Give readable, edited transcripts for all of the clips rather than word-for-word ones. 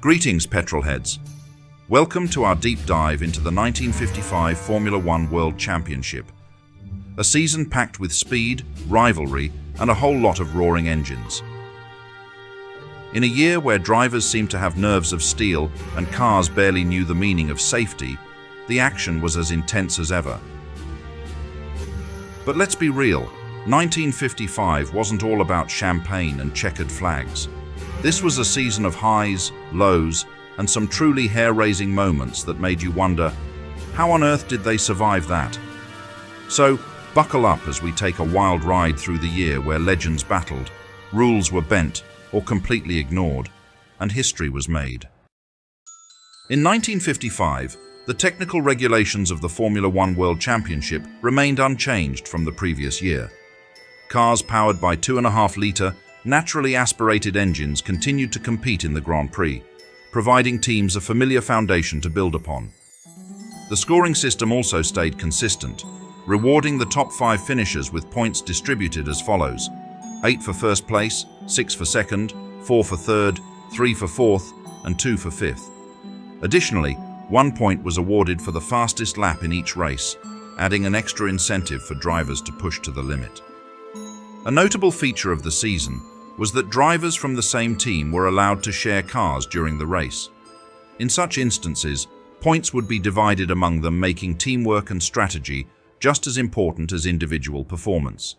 Greetings, petrolheads. Welcome to our deep dive into the 1955 Formula One World Championship, a season packed with speed, rivalry, and a whole lot of roaring engines. In a year where drivers seemed to have nerves of steel and cars barely knew the meaning of safety, the action was as intense as ever. But let's be real, 1955 wasn't all about champagne and checkered flags. This was a season of highs, lows, and some truly hair-raising moments that made you wonder, how on earth did they survive that? So, buckle up as we take a wild ride through the year where legends battled, rules were bent or completely ignored, and history was made. In 1955, the technical regulations of the Formula One World Championship remained unchanged from the previous year. Cars powered by 2.5-litre, naturally aspirated engines continued to compete in the Grand Prix, providing teams a familiar foundation to build upon. The scoring system also stayed consistent, rewarding the top 5 finishers with points distributed as follows: 8 for first place, 6 for second, 4 for third, 3 for fourth, and 2 for fifth. Additionally, 1 point was awarded for the fastest lap in each race, adding an extra incentive for drivers to push to the limit. A notable feature of the season was that drivers from the same team were allowed to share cars during the race. In such instances, points would be divided among them, making teamwork and strategy just as important as individual performance.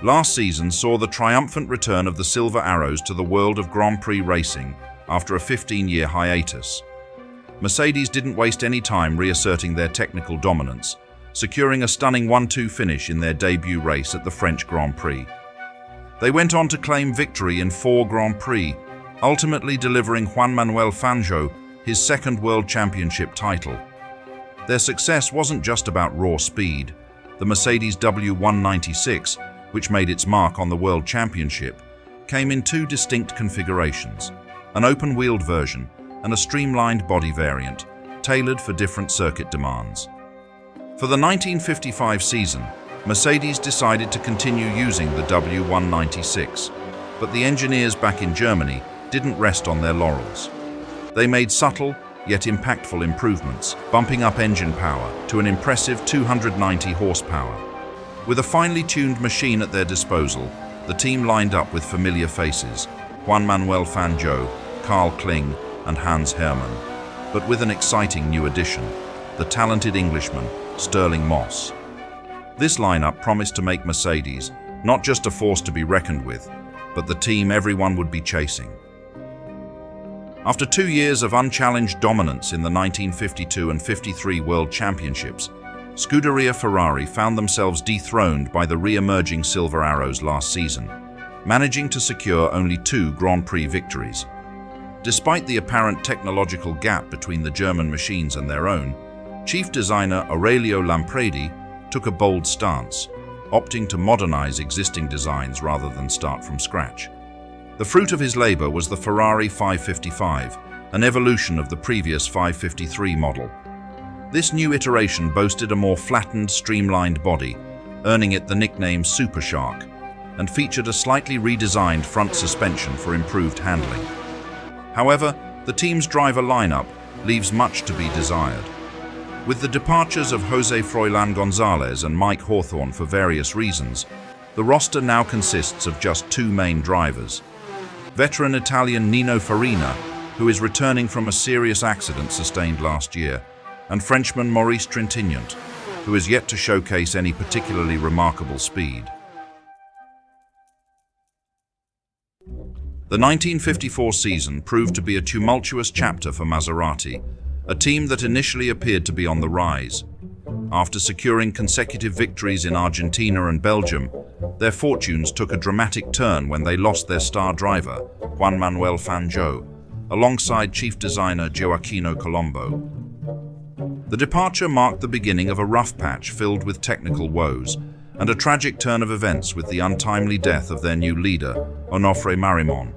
Last season saw the triumphant return of the Silver Arrows to the world of Grand Prix racing after a 15-year hiatus. Mercedes didn't waste any time reasserting their technical dominance, securing a stunning 1-2 finish in their debut race at the French Grand Prix. They went on to claim victory in 4 Grand Prix, ultimately delivering Juan Manuel Fangio his second World Championship title. Their success wasn't just about raw speed. The Mercedes W196, which made its mark on the World Championship, came in 2 distinct configurations: an open-wheeled version and a streamlined body variant, tailored for different circuit demands. For the 1955 season, Mercedes decided to continue using the W196, but the engineers back in Germany didn't rest on their laurels. They made subtle, yet impactful improvements, bumping up engine power to an impressive 290 horsepower. With a finely tuned machine at their disposal, the team lined up with familiar faces: Juan Manuel Fangio, Carl Kling, and Hans Hermann, but with an exciting new addition, the talented Englishman, Sterling Moss. This lineup promised to make Mercedes not just a force to be reckoned with, but the team everyone would be chasing. After 2 years of unchallenged dominance in the 1952 and 53 World Championships, Scuderia Ferrari found themselves dethroned by the re-emerging Silver Arrows last season, managing to secure only 2 Grand Prix victories. Despite the apparent technological gap between the German machines and their own, chief designer Aurelio Lampredi took a bold stance, opting to modernize existing designs rather than start from scratch. The fruit of his labor was the Ferrari 555, an evolution of the previous 553 model. This new iteration boasted a more flattened, streamlined body, earning it the nickname Super Shark, and featured a slightly redesigned front suspension for improved handling. However, the team's driver lineup leaves much to be desired. With the departures of Jose Froilán González and Mike Hawthorn for various reasons, the roster now consists of just 2 main drivers: veteran Italian Nino Farina, who is returning from a serious accident sustained last year, and Frenchman Maurice Trintignant, who is yet to showcase any particularly remarkable speed. The 1954 season proved to be a tumultuous chapter for Maserati, a team that initially appeared to be on the rise. After securing consecutive victories in Argentina and Belgium, their fortunes took a dramatic turn when they lost their star driver, Juan Manuel Fangio, alongside chief designer Gioacchino Colombo. The departure marked the beginning of a rough patch filled with technical woes, and a tragic turn of events with the untimely death of their new leader, Onofre Marimon.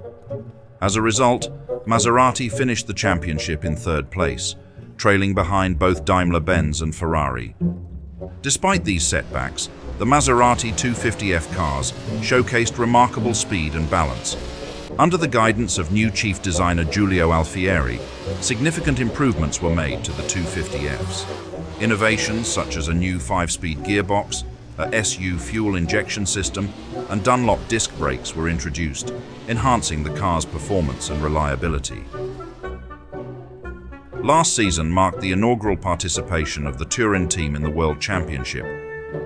As a result, Maserati finished the championship in 3rd place, trailing behind both Daimler-Benz and Ferrari. Despite these setbacks, the Maserati 250F cars showcased remarkable speed and balance. Under the guidance of new chief designer Giulio Alfieri, significant improvements were made to the 250Fs. Innovations such as a new 5-speed gearbox, a SU fuel injection system, and Dunlop disc brakes were introduced, enhancing the car's performance and reliability. Last season marked the inaugural participation of the Turin team in the World Championship.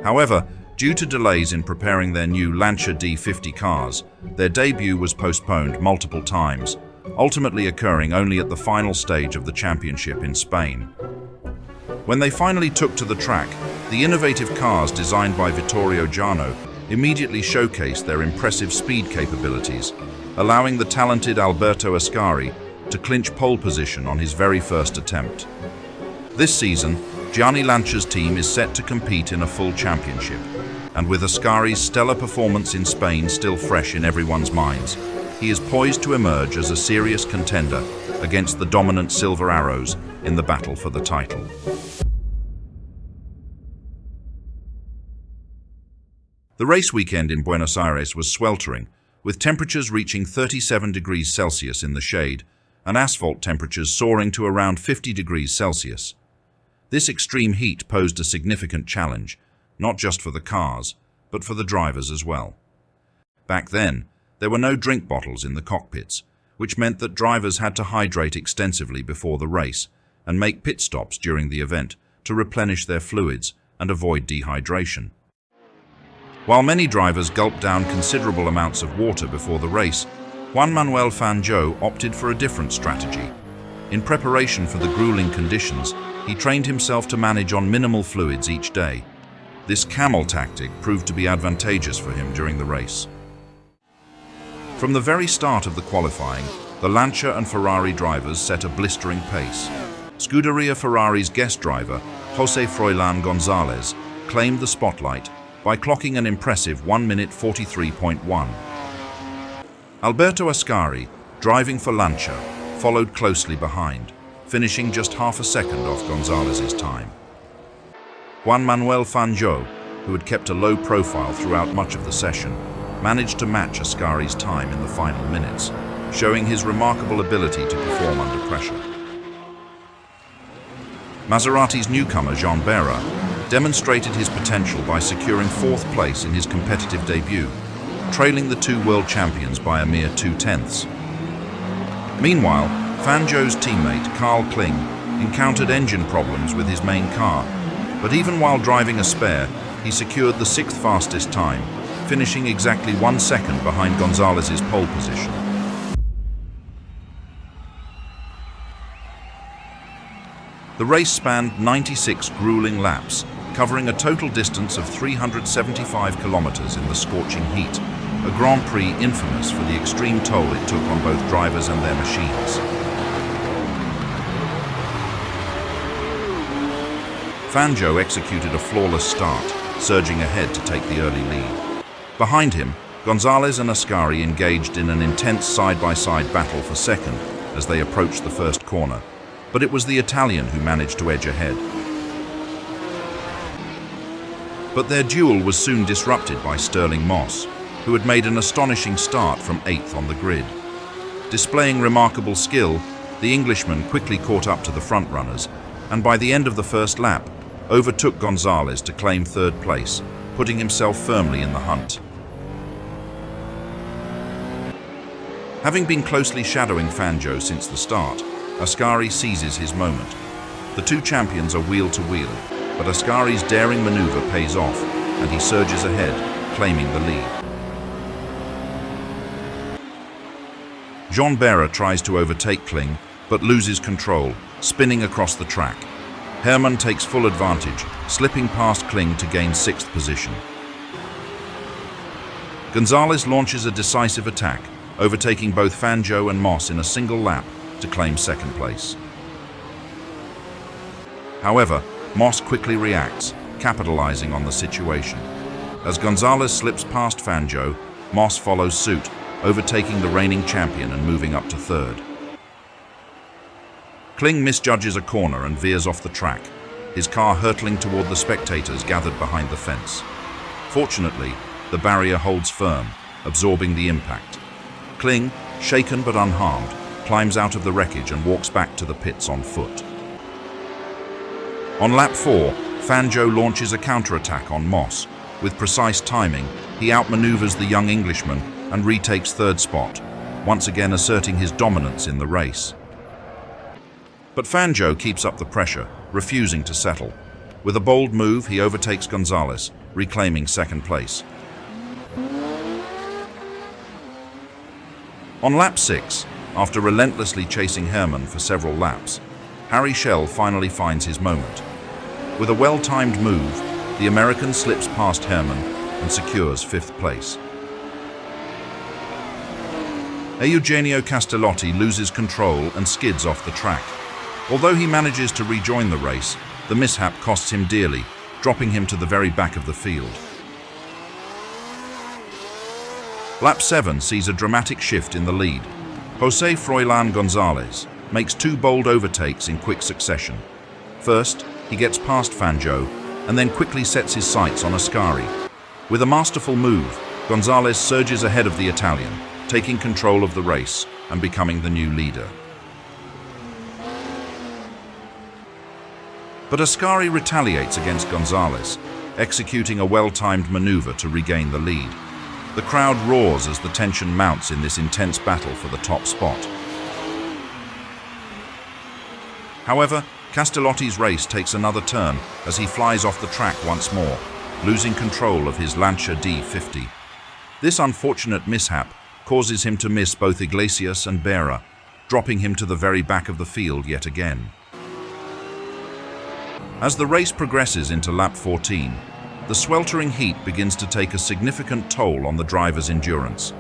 However, due to delays in preparing their new Lancia D50 cars, their debut was postponed multiple times, ultimately occurring only at the final stage of the championship in Spain. When they finally took to the track, the innovative cars designed by Vittorio Giano immediately showcased their impressive speed capabilities, allowing the talented Alberto Ascari to clinch pole position on his very first attempt. This season, Gianni Lancia's team is set to compete in a full championship, and with Ascari's stellar performance in Spain still fresh in everyone's minds, he is poised to emerge as a serious contender against the dominant Silver Arrows in the battle for the title. The race weekend in Buenos Aires was sweltering, with temperatures reaching 37 degrees Celsius in the shade and asphalt temperatures soaring to around 50 degrees Celsius. This extreme heat posed a significant challenge, not just for the cars, but for the drivers as well. Back then, there were no drink bottles in the cockpits, which meant that drivers had to hydrate extensively before the race and make pit stops during the event to replenish their fluids and avoid dehydration. While many drivers gulped down considerable amounts of water before the race, Juan Manuel Fangio opted for a different strategy. In preparation for the grueling conditions, he trained himself to manage on minimal fluids each day. This camel tactic proved to be advantageous for him during the race. From the very start of the qualifying, the Lancia and Ferrari drivers set a blistering pace. Scuderia Ferrari's guest driver, José Froilán González, claimed the spotlight by clocking an impressive 1 minute 43.1. Alberto Ascari, driving for Lancia, followed closely behind, finishing just half a second off González's time. Juan Manuel Fangio, who had kept a low profile throughout much of the session, managed to match Ascari's time in the final minutes, showing his remarkable ability to perform under pressure. Maserati's newcomer Jean Bera demonstrated his potential by securing 4th place in his competitive debut, trailing the 2 world champions by a mere 0.2. Meanwhile, Fangio's teammate Carl Kling encountered engine problems with his main car, but even while driving a spare, he secured the 6th fastest time, finishing exactly 1 second behind González's pole position. The race spanned 96 grueling laps, covering a total distance of 375 kilometers in the scorching heat, a Grand Prix infamous for the extreme toll it took on both drivers and their machines. Fangio executed a flawless start, surging ahead to take the early lead. Behind him, González and Ascari engaged in an intense side-by-side battle for second as they approached the first corner, but it was the Italian who managed to edge ahead. But their duel was soon disrupted by Stirling Moss, who had made an astonishing start from 8th on the grid. Displaying remarkable skill, the Englishman quickly caught up to the front-runners, and by the end of the first lap, overtook González to claim 3rd place, putting himself firmly in the hunt. Having been closely shadowing Fangio since the start, Ascari seizes his moment. The 2 champions are wheel to wheel, but Ascari's daring maneuver pays off, and he surges ahead, claiming the lead. Jean Bera tries to overtake Kling, but loses control, spinning across the track. Hermann takes full advantage, slipping past Kling to gain 6th position. González launches a decisive attack, overtaking both Fangio and Moss in a single lap to claim 2nd place. However, Moss quickly reacts, capitalizing on the situation. As González slips past Fangio, Moss follows suit, overtaking the reigning champion and moving up to 3rd. Kling misjudges a corner and veers off the track, his car hurtling toward the spectators gathered behind the fence. Fortunately, the barrier holds firm, absorbing the impact. Kling, shaken but unharmed, climbs out of the wreckage and walks back to the pits on foot. On lap 4, Fangio launches a counterattack on Moss. With precise timing, he outmaneuvers the young Englishman and retakes third spot, once again asserting his dominance in the race. But Fangio keeps up the pressure, refusing to settle. With a bold move, he overtakes Gonzalez, reclaiming second place. On lap 6, after relentlessly chasing Herrmann for several laps, Harry Schell finally finds his moment. With a well-timed move, the American slips past Herrmann and secures fifth place. Eugenio Castellotti loses control and skids off the track. Although he manages to rejoin the race, the mishap costs him dearly, dropping him to the very back of the field. Lap 7 sees a dramatic shift in the lead. José Froilán González makes two bold overtakes in quick succession. First, he gets past Fangio and then quickly sets his sights on Ascari. With a masterful move, Gonzalez surges ahead of the Italian, taking control of the race and becoming the new leader. But Ascari retaliates against Gonzalez, executing a well-timed maneuver to regain the lead. The crowd roars as the tension mounts in this intense battle for the top spot. However, Castellotti's race takes another turn as he flies off the track once more, losing control of his Lancia D50. This unfortunate mishap causes him to miss both Iglesias and Berra, dropping him to the very back of the field yet again. As the race progresses into lap 14, the sweltering heat begins to take a significant toll on the driver's endurance.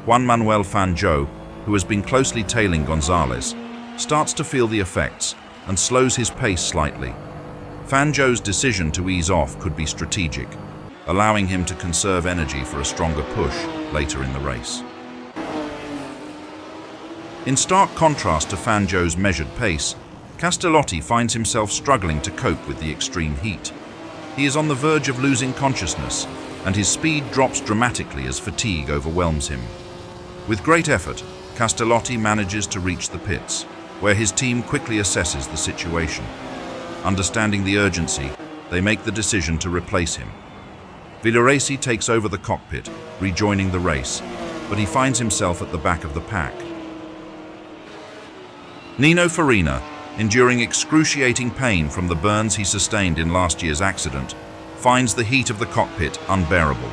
Juan Manuel Fangio, who has been closely tailing Gonzalez, starts to feel the effects and slows his pace slightly. Fangio's decision to ease off could be strategic, allowing him to conserve energy for a stronger push later in the race. In stark contrast to Fangio's measured pace, Castellotti finds himself struggling to cope with the extreme heat. He is on the verge of losing consciousness, and his speed drops dramatically as fatigue overwhelms him. With great effort, Castellotti manages to reach the pits, where his team quickly assesses the situation. Understanding the urgency, they make the decision to replace him. Villoresi takes over the cockpit, rejoining the race, but he finds himself at the back of the pack. Nino Farina, enduring excruciating pain from the burns he sustained in last year's accident, finds the heat of the cockpit unbearable.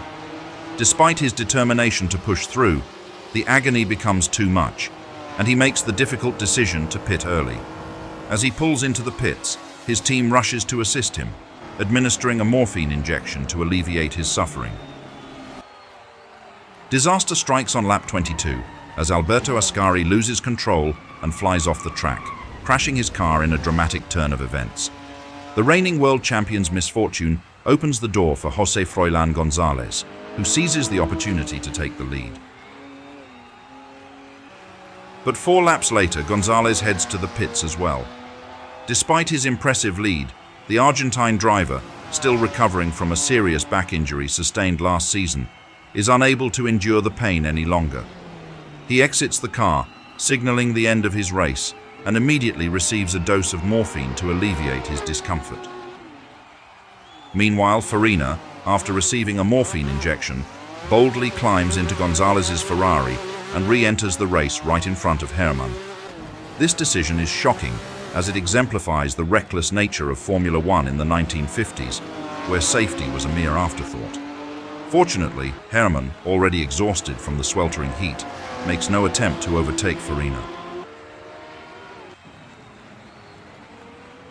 Despite his determination to push through, the agony becomes too much, and he makes the difficult decision to pit early. As he pulls into the pits, his team rushes to assist him, administering a morphine injection to alleviate his suffering. Disaster strikes on lap 22, as Alberto Ascari loses control and flies off the track, crashing his car in a dramatic turn of events. The reigning world champion's misfortune opens the door for José Froilán González, who seizes the opportunity to take the lead. But 4 laps later, Gonzalez heads to the pits as well. Despite his impressive lead, the Argentine driver, still recovering from a serious back injury sustained last season, is unable to endure the pain any longer. He exits the car, signaling the end of his race, and immediately receives a dose of morphine to alleviate his discomfort. Meanwhile, Farina, after receiving a morphine injection, boldly climbs into Gonzalez's Ferrari and re-enters the race right in front of Herrmann. This decision is shocking, as it exemplifies the reckless nature of Formula One in the 1950s, where safety was a mere afterthought. Fortunately, Herrmann, already exhausted from the sweltering heat, makes no attempt to overtake Farina.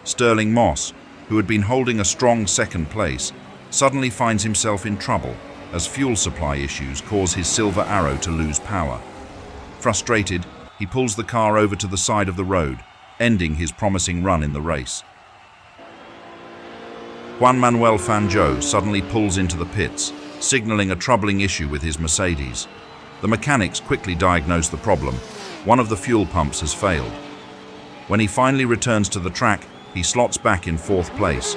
Stirling Moss, who had been holding a strong second place, suddenly finds himself in trouble as fuel supply issues cause his Silver Arrow to lose power. Frustrated, he pulls the car over to the side of the road, ending his promising run in the race. Juan Manuel Fangio suddenly pulls into the pits, signaling a troubling issue with his Mercedes. The mechanics quickly diagnose the problem. One of the fuel pumps has failed. When he finally returns to the track, he slots back in 4th place.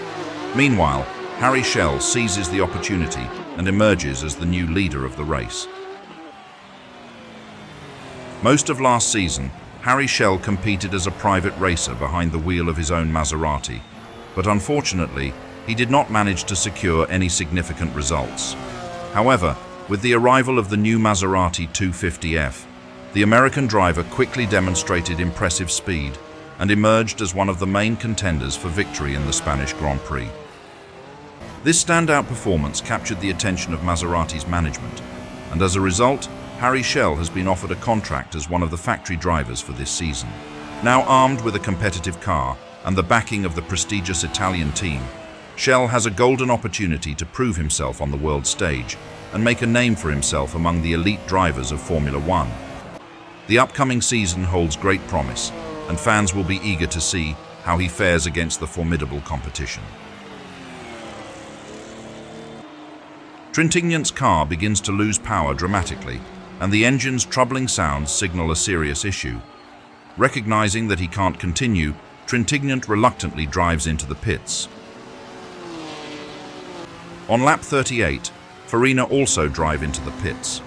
Meanwhile, Harry Schell seizes the opportunity and emerges as the new leader of the race. Most of last season, Harry Schell competed as a private racer behind the wheel of his own Maserati, but unfortunately, he did not manage to secure any significant results. However, with the arrival of the new Maserati 250F, the American driver quickly demonstrated impressive speed and emerged as one of the main contenders for victory in the Spanish Grand Prix. This standout performance captured the attention of Maserati's management, and as a result, Harry Schell has been offered a contract as one of the factory drivers for this season. Now armed with a competitive car and the backing of the prestigious Italian team, Schell has a golden opportunity to prove himself on the world stage and make a name for himself among the elite drivers of Formula One. The upcoming season holds great promise, and fans will be eager to see how he fares against the formidable competition. Trintignant's car begins to lose power dramatically, and the engine's troubling sounds signal a serious issue. Recognizing that he can't continue, Trintignant reluctantly drives into the pits. On lap 38, Farina also drive into the pits.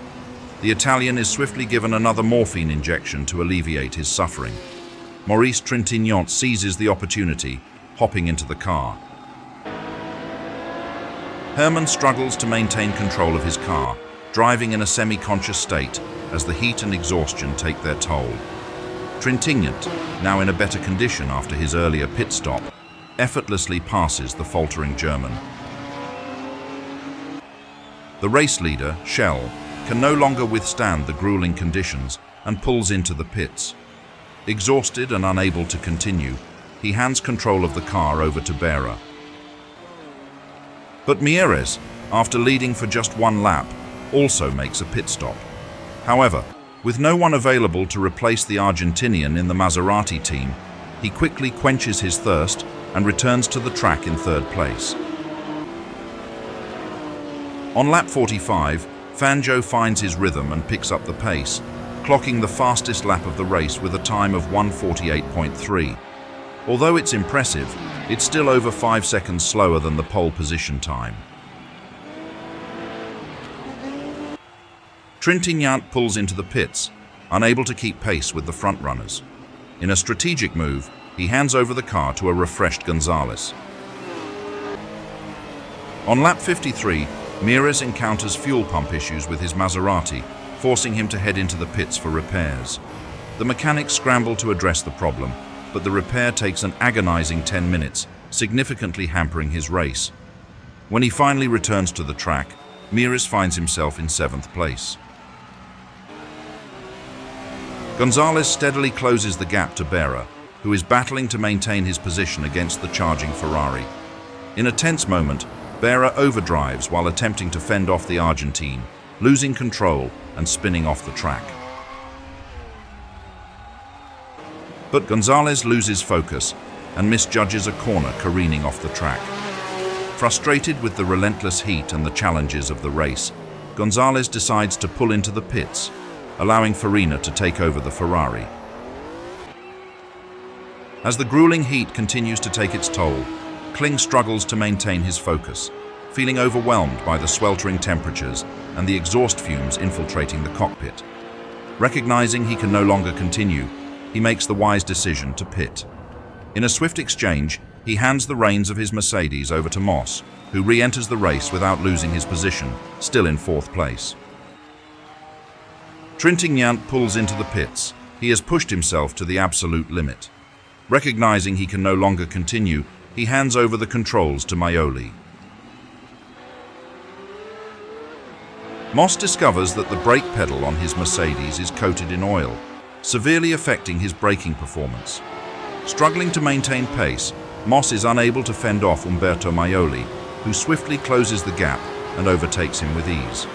The Italian is swiftly given another morphine injection to alleviate his suffering. Maurice Trintignant seizes the opportunity, hopping into the car. Hermann struggles to maintain control of his car, driving in a semi-conscious state as the heat and exhaustion take their toll. Trintignant, now in a better condition after his earlier pit stop, effortlessly passes the faltering German. The race leader, Schell, can no longer withstand the grueling conditions and pulls into the pits. Exhausted and unable to continue, he hands control of the car over to Berra. But Mieres, after leading for just one lap, also makes a pit stop. However, with no one available to replace the Argentinian in the Maserati team, he quickly quenches his thirst and returns to the track in third place. On lap 45, Fangio finds his rhythm and picks up the pace, clocking the fastest lap of the race with a time of 1:48.3. Although it's impressive, it's still over 5 seconds slower than the pole position time. Trintignant pulls into the pits, unable to keep pace with the front-runners. In a strategic move, he hands over the car to a refreshed Gonzalez. On lap 53, Mieres encounters fuel pump issues with his Maserati, forcing him to head into the pits for repairs. The mechanics scramble to address the problem, but the repair takes an agonizing 10 minutes, significantly hampering his race. When he finally returns to the track, Mieres finds himself in 7th place. Gonzalez steadily closes the gap to Berra, who is battling to maintain his position against the charging Ferrari. In a tense moment, Berra overdrives while attempting to fend off the Argentine, losing control and spinning off the track. But Gonzalez loses focus and misjudges a corner careening off the track. Frustrated with the relentless heat and the challenges of the race, Gonzalez decides to pull into the pits, allowing Farina to take over the Ferrari. As the grueling heat continues to take its toll, Kling struggles to maintain his focus, feeling overwhelmed by the sweltering temperatures and the exhaust fumes infiltrating the cockpit. Recognizing he can no longer continue, he makes the wise decision to pit. In a swift exchange, he hands the reins of his Mercedes over to Moss, who re-enters the race without losing his position, still in 4th place. Trintignant pulls into the pits. He has pushed himself to the absolute limit. Recognizing he can no longer continue, he hands over the controls to Maioli. Moss discovers that the brake pedal on his Mercedes is coated in oil, severely affecting his braking performance. Struggling to maintain pace, Moss is unable to fend off Umberto Maioli, who swiftly closes the gap and overtakes him with ease.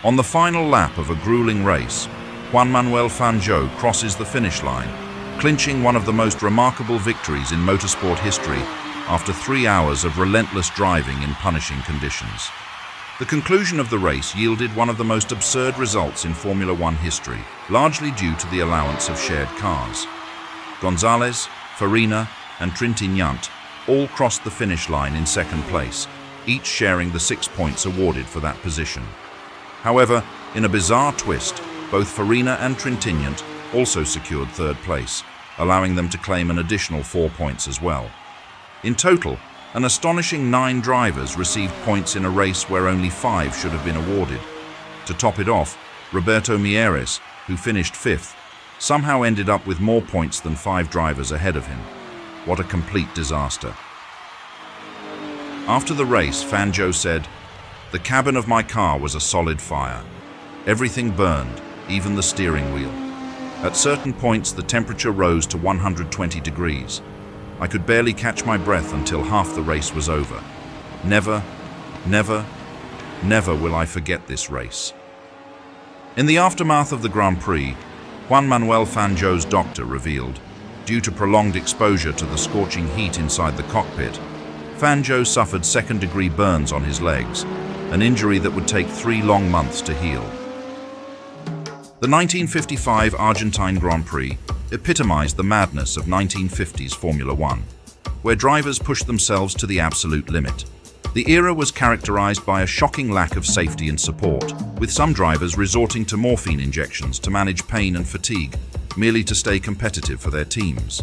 On the final lap of a grueling race, Juan Manuel Fangio crosses the finish line, clinching one of the most remarkable victories in motorsport history after 3 hours of relentless driving in punishing conditions. The conclusion of the race yielded one of the most absurd results in Formula One history, largely due to the allowance of shared cars. Gonzalez, Farina, and Trintignant all crossed the finish line in 2nd place, each sharing the 6 points awarded for that position. However, in a bizarre twist, both Farina and Trintignant also secured third place, allowing them to claim an additional 4 points as well. In total, an astonishing 9 drivers received points in a race where only 5 should have been awarded. To top it off, Roberto Mieres, who finished 5th, somehow ended up with more points than 5 drivers ahead of him. What a complete disaster. After the race, Fangio said, "The cabin of my car was a solid fire. Everything burned, even the steering wheel. At certain points, the temperature rose to 120 degrees. I could barely catch my breath until half the race was over. Never, never, never will I forget this race." In the aftermath of the Grand Prix, Juan Manuel Fangio's doctor revealed, due to prolonged exposure to the scorching heat inside the cockpit, Fangio suffered second-degree burns on his legs, an injury that would take 3 long months to heal. The 1955 Argentine Grand Prix epitomized the madness of 1950s Formula One, where drivers pushed themselves to the absolute limit. The era was characterized by a shocking lack of safety and support, with some drivers resorting to morphine injections to manage pain and fatigue, merely to stay competitive for their teams.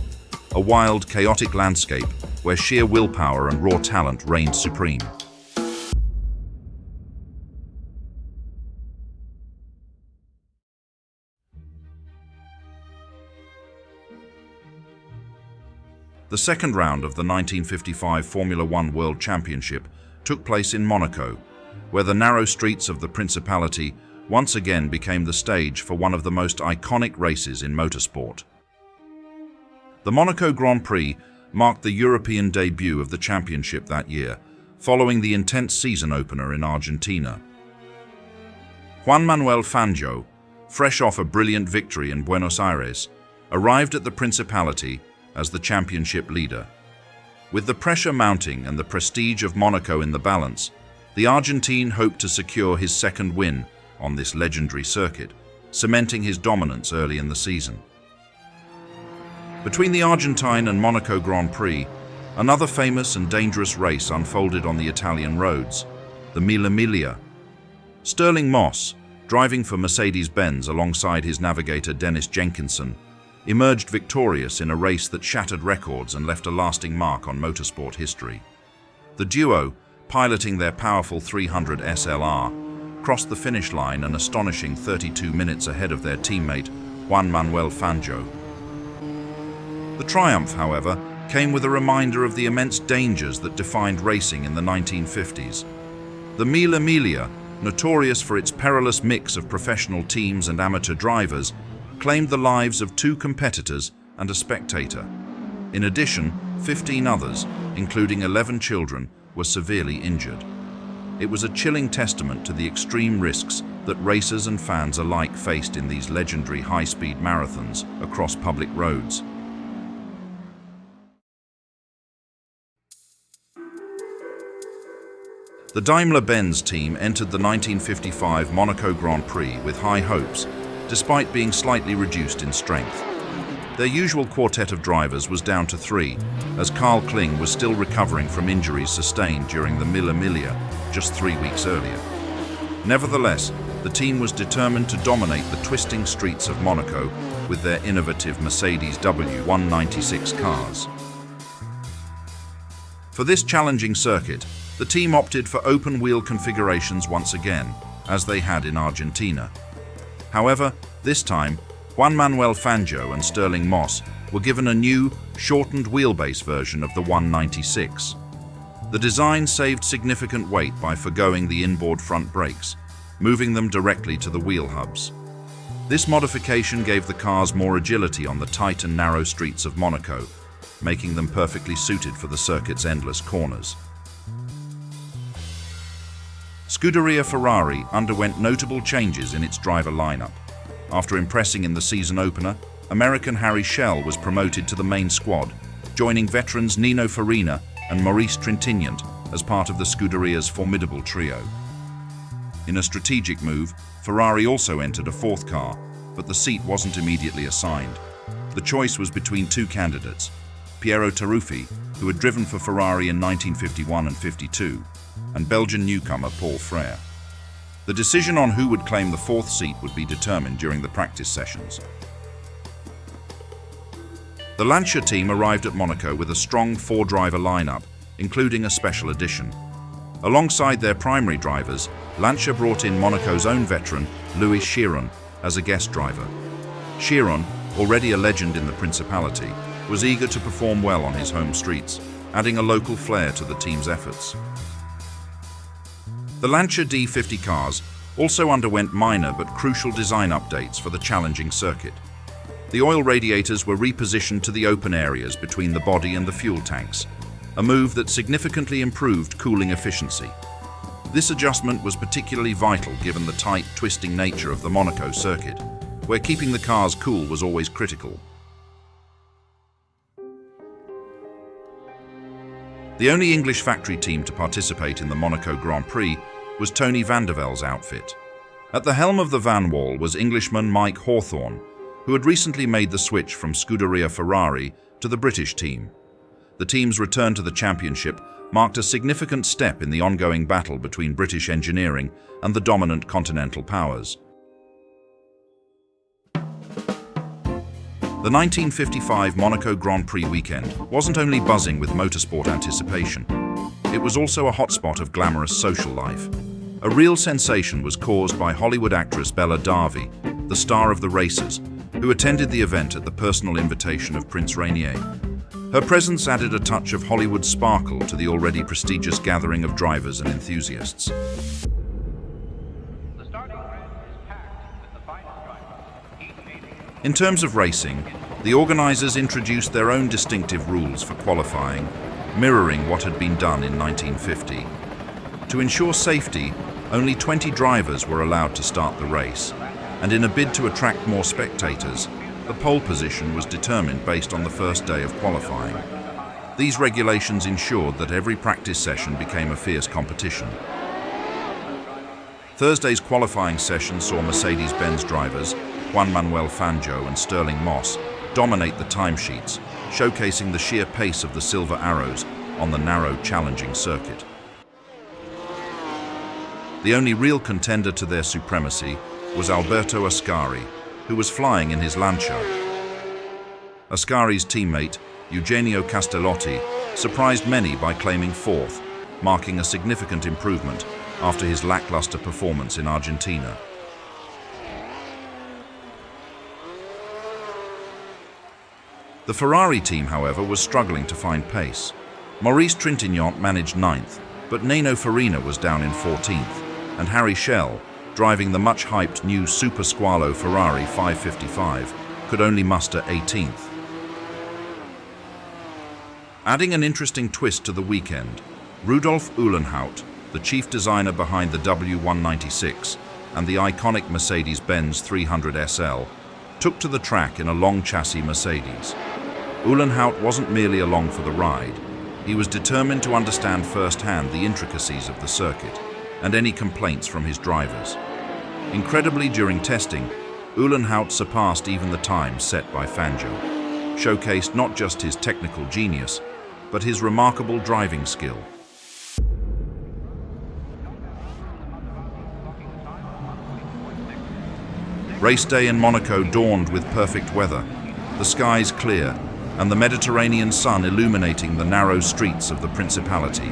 A wild, chaotic landscape where sheer willpower and raw talent reigned supreme. The second round of the 1955 Formula One World Championship took place in Monaco, where the narrow streets of the Principality once again became the stage for one of the most iconic races in motorsport. The Monaco Grand Prix marked the European debut of the championship that year, following the intense season opener in Argentina. Juan Manuel Fangio, fresh off a brilliant victory in Buenos Aires, arrived at the Principality as the championship leader. With the pressure mounting and the prestige of Monaco in the balance, the Argentine hoped to secure his second win on this legendary circuit, cementing his dominance early in the season. Between the Argentine and Monaco Grand Prix, another famous and dangerous race unfolded on the Italian roads, the Mille Miglia. Stirling Moss, driving for Mercedes-Benz alongside his navigator Dennis Jenkinson, emerged victorious in a race that shattered records and left a lasting mark on motorsport history. The duo, piloting their powerful 300 SLR, crossed the finish line an astonishing 32 minutes ahead of their teammate Juan Manuel Fangio. The triumph, however, came with a reminder of the immense dangers that defined racing in the 1950s. The Mille Miglia, notorious for its perilous mix of professional teams and amateur drivers, claimed the lives of 2 competitors and a spectator. In addition, 15 others, including 11 children, were severely injured. It was a chilling testament to the extreme risks that racers and fans alike faced in these legendary high-speed marathons across public roads. The Daimler-Benz team entered the 1955 Monaco Grand Prix with high hopes, despite being slightly reduced in strength. Their usual quartet of drivers was down to 3, as Carl Kling was still recovering from injuries sustained during the Mille Miglia just 3 weeks earlier. Nevertheless, the team was determined to dominate the twisting streets of Monaco with their innovative Mercedes W196 cars. For this challenging circuit, the team opted for open-wheel configurations once again, as they had in Argentina. However, this time, Juan Manuel Fangio and Stirling Moss were given a new, shortened wheelbase version of the 196. The design saved significant weight by forgoing the inboard front brakes, moving them directly to the wheel hubs. This modification gave the cars more agility on the tight and narrow streets of Monaco, making them perfectly suited for the circuit's endless corners. Scuderia Ferrari underwent notable changes in its driver lineup. After impressing in the season opener, American Harry Schell was promoted to the main squad, joining veterans Nino Farina and Maurice Trintignant as part of the Scuderia's formidable trio. In a strategic move, Ferrari also entered a 4th car, but the seat wasn't immediately assigned. The choice was between 2 candidates, Piero Taruffi, who had driven for Ferrari in 1951 and 52, and Belgian newcomer Paul Frère. The decision on who would claim the fourth seat would be determined during the practice sessions. The Lancia team arrived at Monaco with a strong four-driver lineup, including a special edition. Alongside their primary drivers, Lancia brought in Monaco's own veteran, Louis Chiron, as a guest driver. Chiron, already a legend in the Principality, was eager to perform well on his home streets, adding a local flair to the team's efforts. The Lancia D50 cars also underwent minor but crucial design updates for the challenging circuit. The oil radiators were repositioned to the open areas between the body and the fuel tanks, a move that significantly improved cooling efficiency. This adjustment was particularly vital given the tight, twisting nature of the Monaco circuit, where keeping the cars cool was always critical. The only English factory team to participate in the Monaco Grand Prix was Tony van der Velde's outfit. At the helm of the van wall was Englishman Mike Hawthorne, who had recently made the switch from Scuderia Ferrari to the British team. The team's return to the championship marked a significant step in the ongoing battle between British engineering and the dominant continental powers. The 1955 Monaco Grand Prix weekend wasn't only buzzing with motorsport anticipation, it was also a hotspot of glamorous social life. A real sensation was caused by Hollywood actress Bella Davy, the star of the races, who attended the event at the personal invitation of Prince Rainier. Her presence added a touch of Hollywood sparkle to the already prestigious gathering of drivers and enthusiasts. In terms of racing, the organizers introduced their own distinctive rules for qualifying, mirroring what had been done in 1950. To ensure safety, only 20 drivers were allowed to start the race, and in a bid to attract more spectators, the pole position was determined based on the first day of qualifying. These regulations ensured that every practice session became a fierce competition. Thursday's qualifying session saw Mercedes-Benz drivers, Juan Manuel Fangio and Sterling Moss, dominate the timesheets, showcasing the sheer pace of the Silver Arrows on the narrow, challenging circuit. The only real contender to their supremacy was Alberto Ascari, who was flying in his Lancia. Ascari's teammate, Eugenio Castellotti, surprised many by claiming fourth, marking a significant improvement after his lackluster performance in Argentina. The Ferrari team, however, was struggling to find pace. Maurice Trintignant managed 9th, but Nano Farina was down in 14th, and Harry Schell, driving the much-hyped new Super Squalo Ferrari 555, could only muster 18th. Adding an interesting twist to the weekend, Rudolf Uhlenhaut, the chief designer behind the W196 and the iconic Mercedes-Benz 300 SL, took to the track in a long-chassis Mercedes. Uhlenhaut wasn't merely along for the ride, he was determined to understand firsthand the intricacies of the circuit and any complaints from his drivers. Incredibly, during testing, Uhlenhaut surpassed even the time set by Fangio, showcased not just his technical genius, but his remarkable driving skill. Race day in Monaco dawned with perfect weather, the skies clear, and the Mediterranean sun illuminating the narrow streets of the Principality.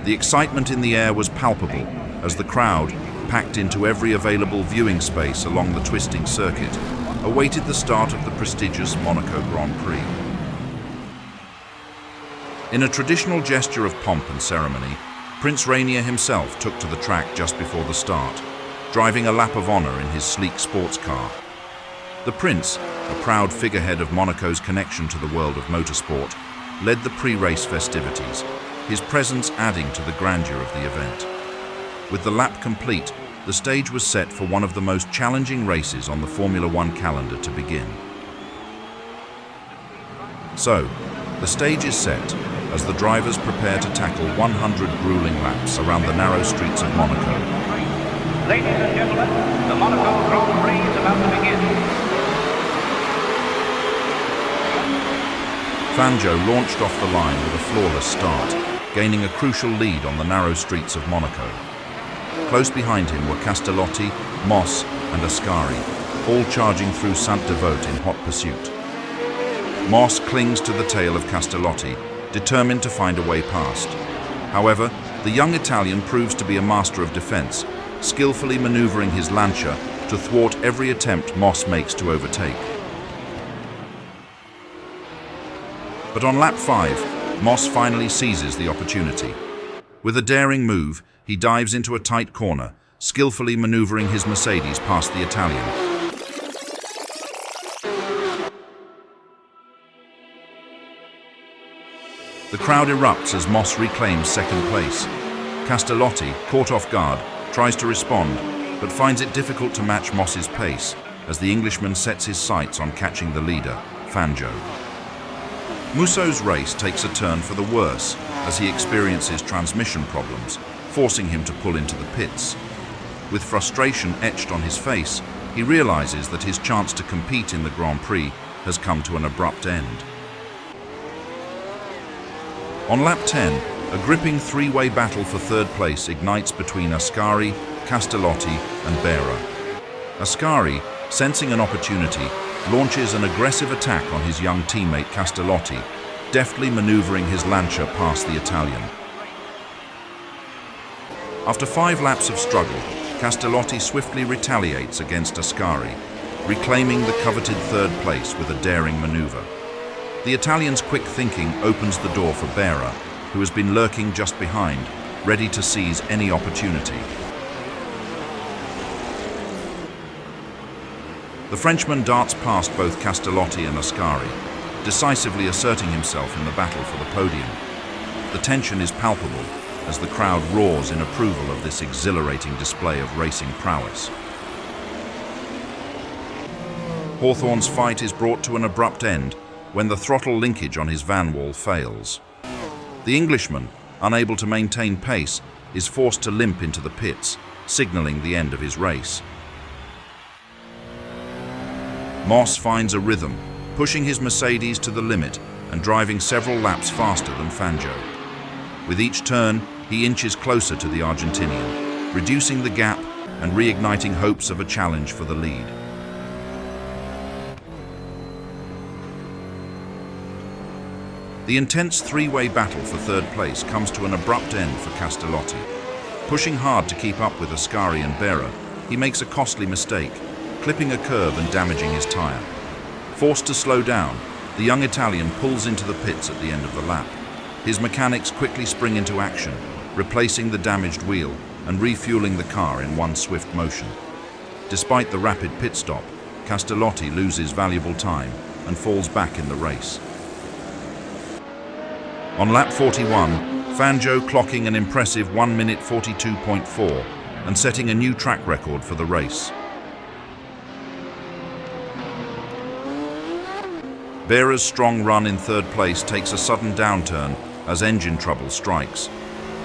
The excitement in the air was palpable as the crowd, packed into every available viewing space along the twisting circuit, awaited the start of the prestigious Monaco Grand Prix. In a traditional gesture of pomp and ceremony, Prince Rainier himself took to the track just before the start, driving a lap of honor in his sleek sports car. The Prince, a proud figurehead of Monaco's connection to the world of motorsport, led the pre-race festivities, his presence adding to the grandeur of the event. With the lap complete, the stage was set for one of the most challenging races on the Formula One calendar to begin. So, the stage is set as the drivers prepare to tackle 100 grueling laps around the narrow streets of Monaco. Ladies and gentlemen, the Monaco Grand Prix is about to begin. Fangio launched off the line with a flawless start, gaining a crucial lead on the narrow streets of Monaco. Close behind him were Castellotti, Moss, and Ascari, all charging through Sainte-Devote in hot pursuit. Moss clings to the tail of Castellotti, determined to find a way past. However, the young Italian proves to be a master of defense, skillfully maneuvering his Lancia to thwart every attempt Moss makes to overtake. But on lap 5, Moss finally seizes the opportunity. With a daring move, he dives into a tight corner, skillfully maneuvering his Mercedes past the Italian. The crowd erupts as Moss reclaims second place. Castellotti, caught off guard, tries to respond, but finds it difficult to match Moss's pace as the Englishman sets his sights on catching the leader, Fangio. Musso's race takes a turn for the worse as he experiences transmission problems, forcing him to pull into the pits. With frustration etched on his face, he realizes that his chance to compete in the Grand Prix has come to an abrupt end. On lap 10, a gripping three-way battle for third place ignites between Ascari, Castellotti, and Berra. Ascari, sensing an opportunity, launches an aggressive attack on his young teammate Castellotti, deftly maneuvering his Lancia past the Italian. After 5 laps of struggle, Castellotti swiftly retaliates against Ascari, reclaiming the coveted third place with a daring maneuver. The Italian's quick thinking opens the door for Berra, who has been lurking just behind, ready to seize any opportunity. The Frenchman darts past both Castellotti and Ascari, decisively asserting himself in the battle for the podium. The tension is palpable as the crowd roars in approval of this exhilarating display of racing prowess. Hawthorne's fight is brought to an abrupt end when the throttle linkage on his van wall fails. The Englishman, unable to maintain pace, is forced to limp into the pits, signaling the end of his race. Moss finds a rhythm, pushing his Mercedes to the limit and driving several laps faster than Fangio. With each turn, he inches closer to the Argentinian, reducing the gap and reigniting hopes of a challenge for the lead. The intense three-way battle for third place comes to an abrupt end for Castellotti. Pushing hard to keep up with Ascari and Berra, he makes a costly mistake, clipping a curb and damaging his tyre. Forced to slow down, the young Italian pulls into the pits at the end of the lap. His mechanics quickly spring into action, replacing the damaged wheel and refueling the car in one swift motion. Despite the rapid pit stop, Castellotti loses valuable time and falls back in the race. On lap 41, Fangio clocking an impressive 1 minute 42.4 and setting a new track record for the race. Berra's strong run in third place takes a sudden downturn as engine trouble strikes.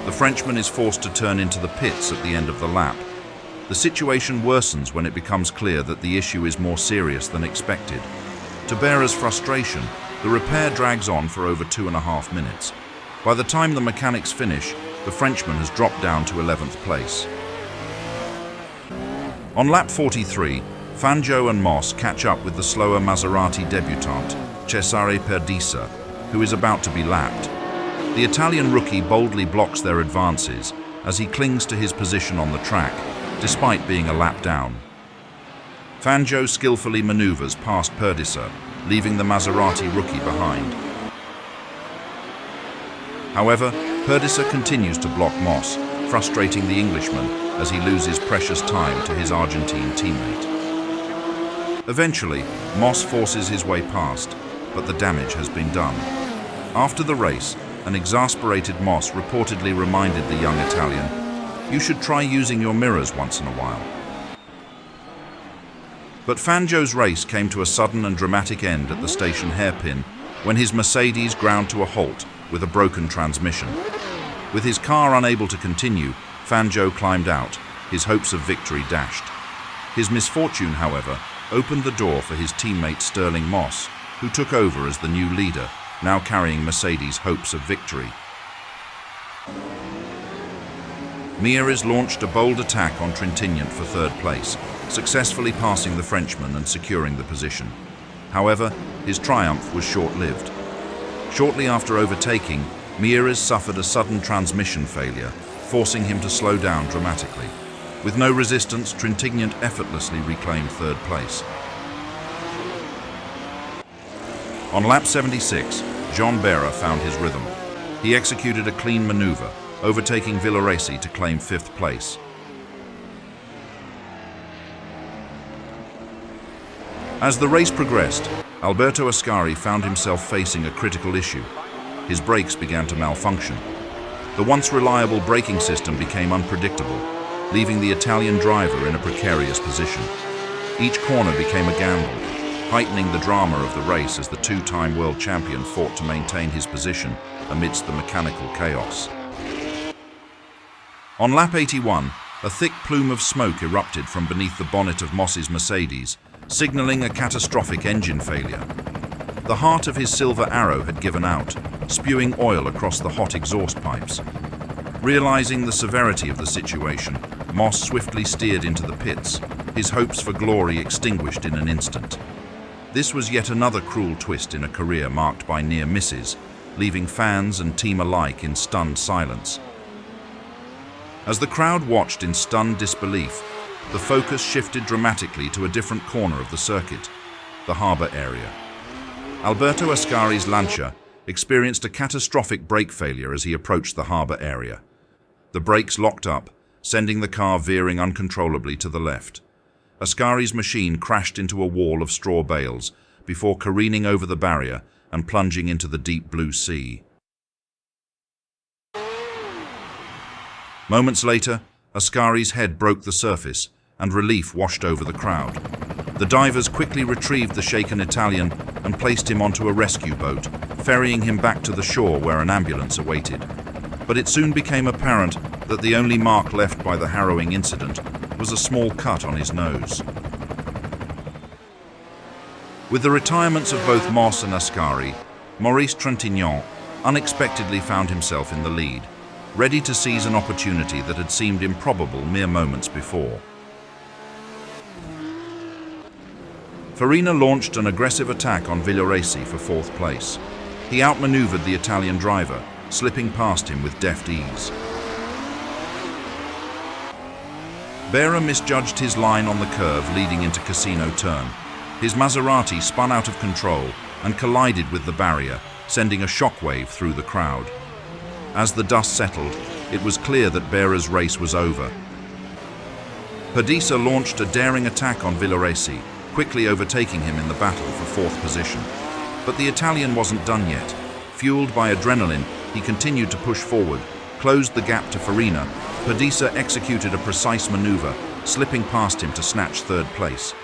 The Frenchman is forced to turn into the pits at the end of the lap. The situation worsens when it becomes clear that the issue is more serious than expected. To Berra's frustration, the repair drags on for over 2.5 minutes. By the time the mechanics finish, the Frenchman has dropped down to 11th place. On lap 43, Fangio and Moss catch up with the slower Maserati debutant, Cesare Perdisa, who is about to be lapped. The Italian rookie boldly blocks their advances as he clings to his position on the track, despite being a lap down. Fangio skillfully maneuvers past Perdisa, leaving the Maserati rookie behind. However, Perdisa continues to block Moss, frustrating the Englishman as he loses precious time to his Argentine teammate. Eventually, Moss forces his way past, but the damage has been done. After the race, an exasperated Moss reportedly reminded the young Italian, "You should try using your mirrors once in a while." But Fangio's race came to a sudden and dramatic end at the station hairpin when his Mercedes ground to a halt with a broken transmission. With his car unable to continue, Fangio climbed out, his hopes of victory dashed. His misfortune, however, opened the door for his teammate Stirling Moss, who took over as the new leader, now carrying Mercedes' hopes of victory. Mieres launched a bold attack on Trintignant for third place, successfully passing the Frenchman and securing the position. However, his triumph was short-lived. Shortly after overtaking, Mieres suffered a sudden transmission failure, forcing him to slow down dramatically. With no resistance, Trintignant effortlessly reclaimed third place. On lap 76, Jean Bera found his rhythm. He executed a clean maneuver, overtaking Villoresi to claim fifth place. As the race progressed, Alberto Ascari found himself facing a critical issue. His brakes began to malfunction. The once reliable braking system became unpredictable, leaving the Italian driver in a precarious position. Each corner became a gamble, heightening the drama of the race as the two-time world champion fought to maintain his position amidst the mechanical chaos. On lap 81, a thick plume of smoke erupted from beneath the bonnet of Moss's Mercedes, signaling a catastrophic engine failure. The heart of his Silver Arrow had given out, spewing oil across the hot exhaust pipes. Realizing the severity of the situation, Moss swiftly steered into the pits, his hopes for glory extinguished in an instant. This was yet another cruel twist in a career marked by near misses, leaving fans and team alike in stunned silence. As the crowd watched in stunned disbelief, the focus shifted dramatically to a different corner of the circuit, the harbour area. Alberto Ascari's Lancia experienced a catastrophic brake failure as he approached the harbour area. The brakes locked up, sending the car veering uncontrollably to the left. Ascari's machine crashed into a wall of straw bales before careening over the barrier and plunging into the deep blue sea. Moments later, Ascari's head broke the surface and relief washed over the crowd. The divers quickly retrieved the shaken Italian and placed him onto a rescue boat, ferrying him back to the shore where an ambulance awaited. But it soon became apparent that the only mark left by the harrowing incident was a small cut on his nose. With the retirements of both Moss and Ascari, Maurice Trintignant unexpectedly found himself in the lead, ready to seize an opportunity that had seemed improbable mere moments before. Farina launched an aggressive attack on Villoresi for fourth place. He outmaneuvered the Italian driver, slipping past him with deft ease. Bera misjudged his line on the curve leading into Casino Turn. His Maserati spun out of control and collided with the barrier, sending a shockwave through the crowd. As the dust settled, it was clear that Bera's race was over. Perdisa launched a daring attack on Villoresi, quickly overtaking him in the battle for fourth position. But the Italian wasn't done yet. Fueled by adrenaline, he continued to push forward, closed the gap to Farina. Perdisa executed a precise maneuver, slipping past him to snatch third place.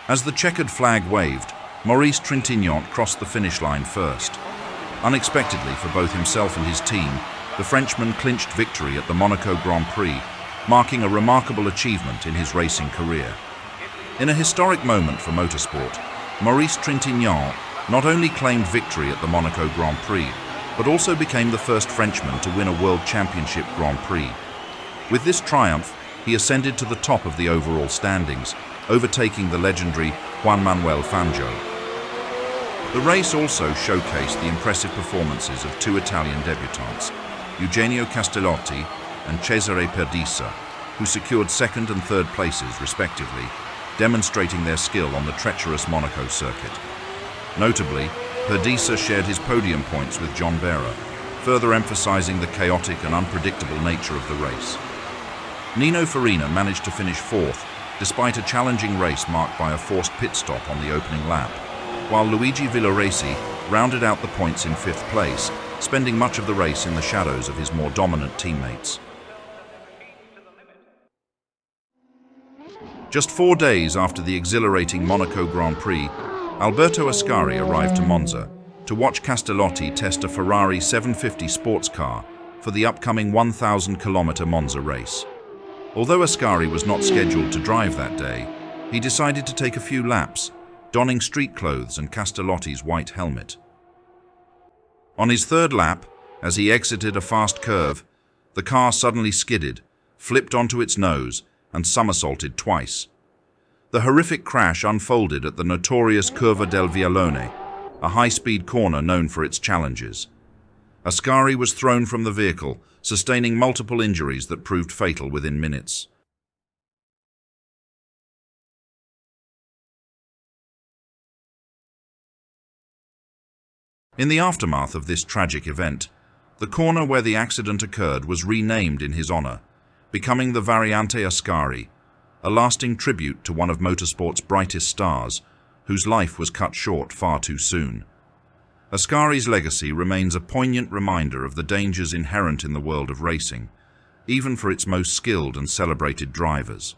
As the checkered flag waved, Maurice Trintignant crossed the finish line first. Unexpectedly for both himself and his team, the Frenchman clinched victory at the Monaco Grand Prix, marking a remarkable achievement in his racing career. In a historic moment for motorsport, Maurice Trintignant not only claimed victory at the Monaco Grand Prix, but also became the first Frenchman to win a World Championship Grand Prix. With this triumph, he ascended to the top of the overall standings, overtaking the legendary Juan Manuel Fangio. The race also showcased the impressive performances of two Italian debutantes, Eugenio Castellotti and Cesare Perdisa, who secured second and third places respectively, demonstrating their skill on the treacherous Monaco circuit. Notably, Perdisa shared his podium points with John Bera, further emphasizing the chaotic and unpredictable nature of the race. Nino Farina managed to finish fourth, despite a challenging race marked by a forced pit stop on the opening lap, while Luigi Villoresi rounded out the points in fifth place, spending much of the race in the shadows of his more dominant teammates. Just 4 days after the exhilarating Monaco Grand Prix, Alberto Ascari arrived to Monza to watch Castellotti test a Ferrari 750 sports car for the upcoming 1,000-kilometer Monza race. Although Ascari was not scheduled to drive that day, he decided to take a few laps, donning street clothes and Castellotti's white helmet. On his third lap, As he exited a fast curve, the car suddenly skidded, flipped onto its nose, and somersaulted twice. The horrific crash unfolded at the notorious Curva del Vialone, a high-speed corner known for its challenges. Ascari was thrown from the vehicle, sustaining multiple injuries that proved fatal within minutes. In the aftermath of this tragic event, the corner where the accident occurred was renamed in his honor, becoming the Variante Ascari, a lasting tribute to one of motorsport's brightest stars, whose life was cut short far too soon. Ascari's legacy remains a poignant reminder of the dangers inherent in the world of racing, even for its most skilled and celebrated drivers.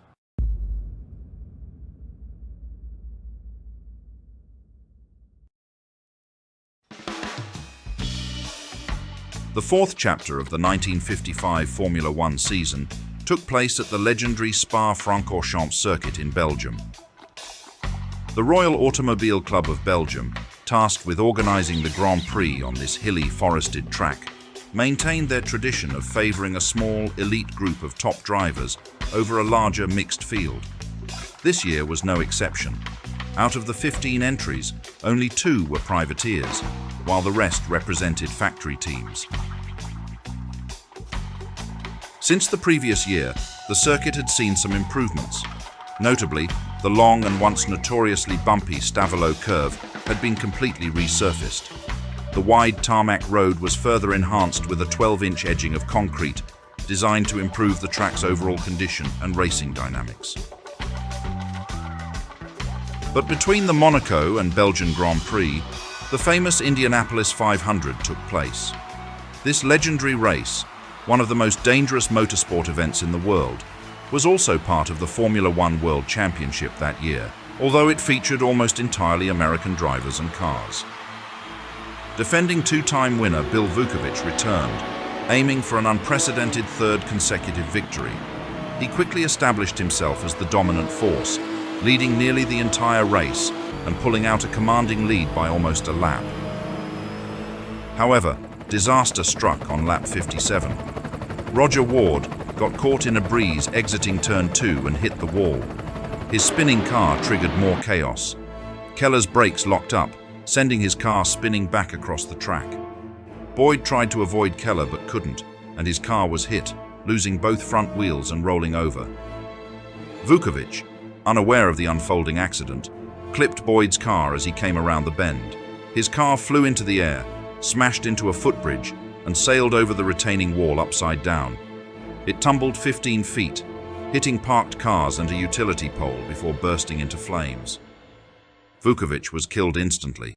The fourth chapter of the 1955 Formula One season took place at the legendary Spa-Francorchamps circuit in Belgium. The Royal Automobile Club of Belgium, tasked with organizing the Grand Prix on this hilly, forested track, maintained their tradition of favoring a small, elite group of top drivers over a larger mixed field. This year was no exception. Out of the 15 entries, only 2 were privateers, while the rest represented factory teams. Since the previous year, the circuit had seen some improvements. Notably, the long and once notoriously bumpy Stavelot curve had been completely resurfaced. The wide tarmac road was further enhanced with a 12-inch edging of concrete, designed to improve the track's overall condition and racing dynamics. But between the Monaco and Belgian Grand Prix, the famous Indianapolis 500 took place. This legendary race, one of the most dangerous motorsport events in the world, was also part of the Formula One World Championship that year, although it featured almost entirely American drivers and cars. Defending two-time winner Bill Vukovich returned, aiming for an unprecedented third consecutive victory. He quickly established himself as the dominant force, leading nearly the entire race and pulling out a commanding lead by almost a lap. However, disaster struck on lap 57. Roger Ward got caught in a breeze exiting turn 2 and hit the wall. His spinning car triggered more chaos. Keller's brakes locked up, sending his car spinning back across the track. Boyd tried to avoid Keller but couldn't, and his car was hit, losing both front wheels and rolling over. Vukovich, unaware of the unfolding accident, clipped Boyd's car as he came around the bend. His car flew into the air, smashed into a footbridge, and sailed over the retaining wall upside down. It tumbled 15 feet, hitting parked cars and a utility pole before bursting into flames. Vukovich was killed instantly.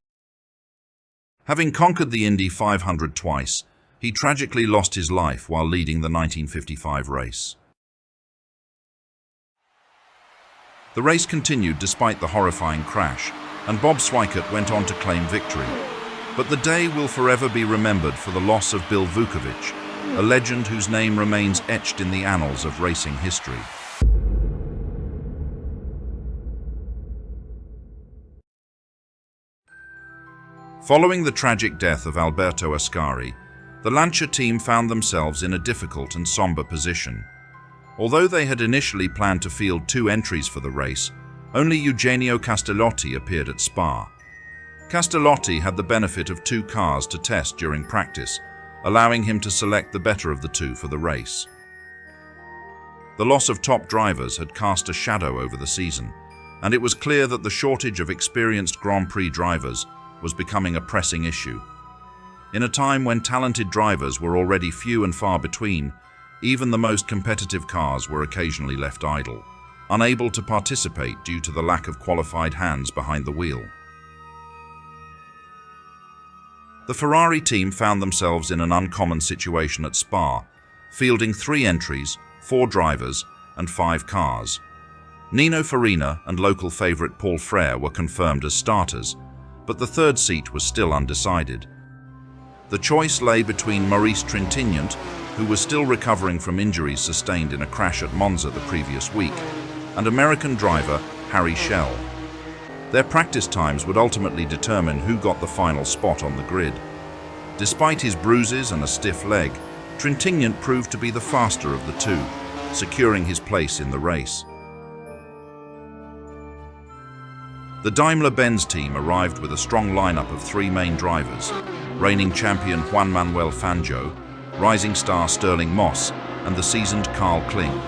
Having conquered the Indy 500 twice, he tragically lost his life while leading the 1955 race. The race continued despite the horrifying crash, and Bob Sweikert went on to claim victory. But the day will forever be remembered for the loss of Bill Vukovich, a legend whose name remains etched in the annals of racing history. Following the tragic death of Alberto Ascari, the Lancia team found themselves in a difficult and somber position. Although they had initially planned to field 2 entries for the race, only Eugenio Castellotti appeared at Spa. Castellotti had the benefit of 2 cars to test during practice, allowing him to select the better of the 2 for the race. The loss of top drivers had cast a shadow over the season, and it was clear that the shortage of experienced Grand Prix drivers was becoming a pressing issue. In a time when talented drivers were already few and far between, even the most competitive cars were occasionally left idle, unable to participate due to the lack of qualified hands behind the wheel. The Ferrari team found themselves in an uncommon situation at Spa, fielding 3 entries, 4 drivers, and 5 cars. Nino Farina and local favourite Paul Frere were confirmed as starters, but the 3rd seat was still undecided. The choice lay between Maurice Trintignant, who was still recovering from injuries sustained in a crash at Monza the previous week, and American driver Harry Schell. Their practice times would ultimately determine who got the final spot on the grid. Despite his bruises and a stiff leg, Trintignant proved to be the faster of the two, securing his place in the race. The Daimler-Benz team arrived with a strong lineup of three main drivers: reigning champion Juan Manuel Fangio, rising star Stirling Moss, and the seasoned Carl Kling.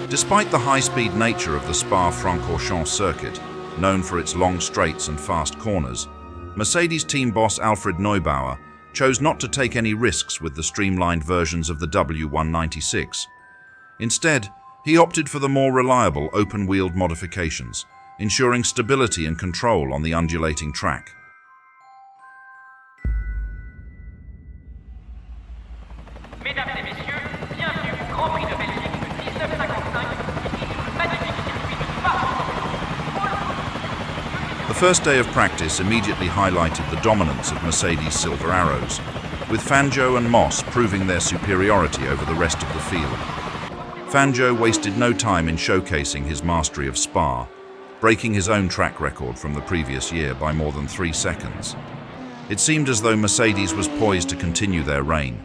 Despite the high-speed nature of the Spa-Francorchamps circuit, known for its long straights and fast corners, Mercedes team boss Alfred Neubauer chose not to take any risks with the streamlined versions of the W196. Instead, he opted for the more reliable open-wheeled modifications, ensuring stability and control on the undulating track. Mesdames et messieurs, bienvenue au Grand Prix de Belgique de 1955, ici sur le magnifique circuit de Spa. The first day of practice immediately highlighted the dominance of Mercedes' Silver Arrows, with Fangio and Moss proving their superiority over the rest of the field. Fangio wasted no time in showcasing his mastery of Spa, breaking his own track record from the previous year by more than 3 seconds. It seemed as though Mercedes was poised to continue their reign.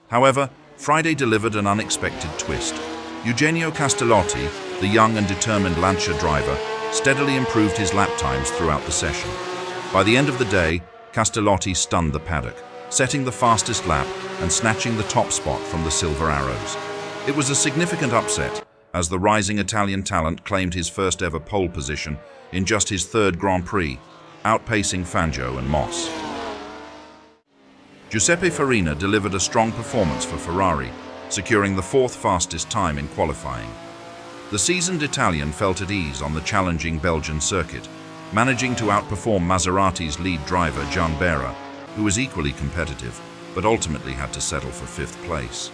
However, Friday delivered an unexpected twist. Eugenio Castellotti, the young and determined Lancia driver, steadily improved his lap times throughout the session. By the end of the day, Castellotti stunned the paddock, setting the fastest lap and snatching the top spot from the Silver Arrows. It was a significant upset, as the rising Italian talent claimed his first ever pole position in just his third Grand Prix, outpacing Fangio and Moss. Giuseppe Farina delivered a strong performance for Ferrari, securing the 4th fastest time in qualifying. The seasoned Italian felt at ease on the challenging Belgian circuit, managing to outperform Maserati's lead driver Gian Bera, who was equally competitive, but ultimately had to settle for 5th place.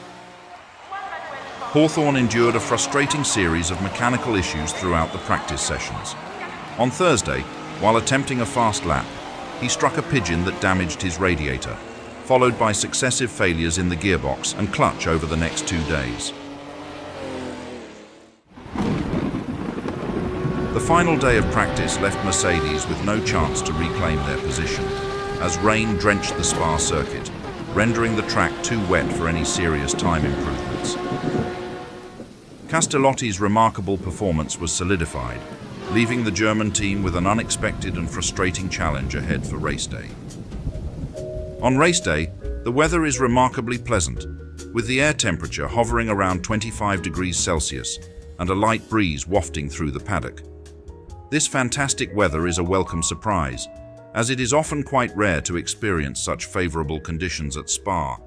Hawthorn endured a frustrating series of mechanical issues throughout the practice sessions. On Thursday, while attempting a fast lap, he struck a pigeon that damaged his radiator, followed by successive failures in the gearbox and clutch over the next 2 days. The final day of practice left Mercedes with no chance to reclaim their position, as rain drenched the Spa circuit, rendering the track too wet for any serious time improvements. Castellotti's remarkable performance was solidified, leaving the German team with an unexpected and frustrating challenge ahead for race day. On race day, the weather is remarkably pleasant, with the air temperature hovering around 25 degrees Celsius and a light breeze wafting through the paddock. This fantastic weather is a welcome surprise, as it is often quite rare to experience such favorable conditions at Spa,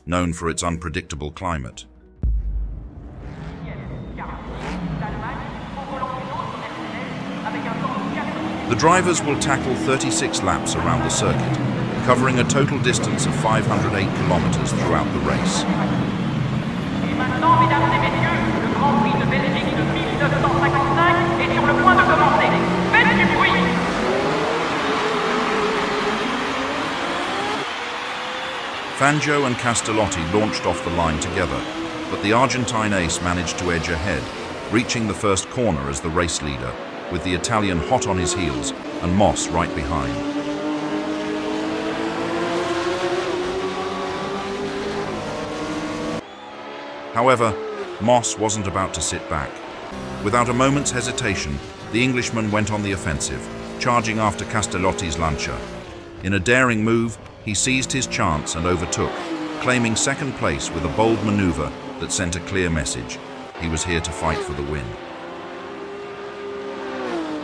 known for its unpredictable climate. The drivers will tackle 36 laps around the circuit, covering a total distance of 508 kilometers throughout the race. Et maintenant, mesdames et messieurs, le Grand Prix de Belgique de 1955 est sur le point de commencer. Faites du bruit! Fangio and Castellotti launched off the line together, but the Argentine ace managed to edge ahead, reaching the first corner as the race leader, with the Italian hot on his heels and Moss right behind. However, Moss wasn't about to sit back. Without a moment's hesitation, the Englishman went on the offensive, charging after Castellotti's Lancia. In a daring move, he seized his chance and overtook, claiming second place with a bold maneuver that sent a clear message: he was here to fight for the win.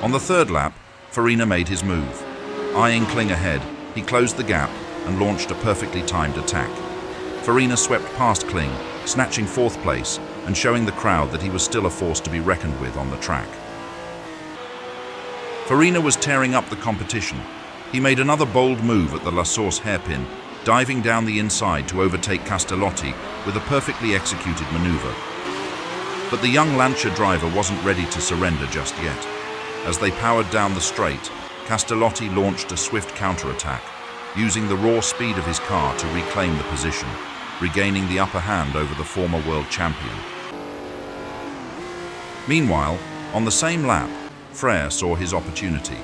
On the third lap, Farina made his move. Eyeing Kling ahead, he closed the gap and launched a perfectly timed attack. Farina swept past Kling, snatching 4th place and showing the crowd that he was still a force to be reckoned with on the track. Farina was tearing up the competition. He made another bold move at the La Source hairpin, diving down the inside to overtake Castellotti with a perfectly executed maneuver. But the young Lancia driver wasn't ready to surrender just yet. As they powered down the straight, Castellotti launched a swift counterattack, using the raw speed of his car to reclaim the position, regaining the upper hand over the former world champion. Meanwhile, on the same lap, Frère saw his opportunity.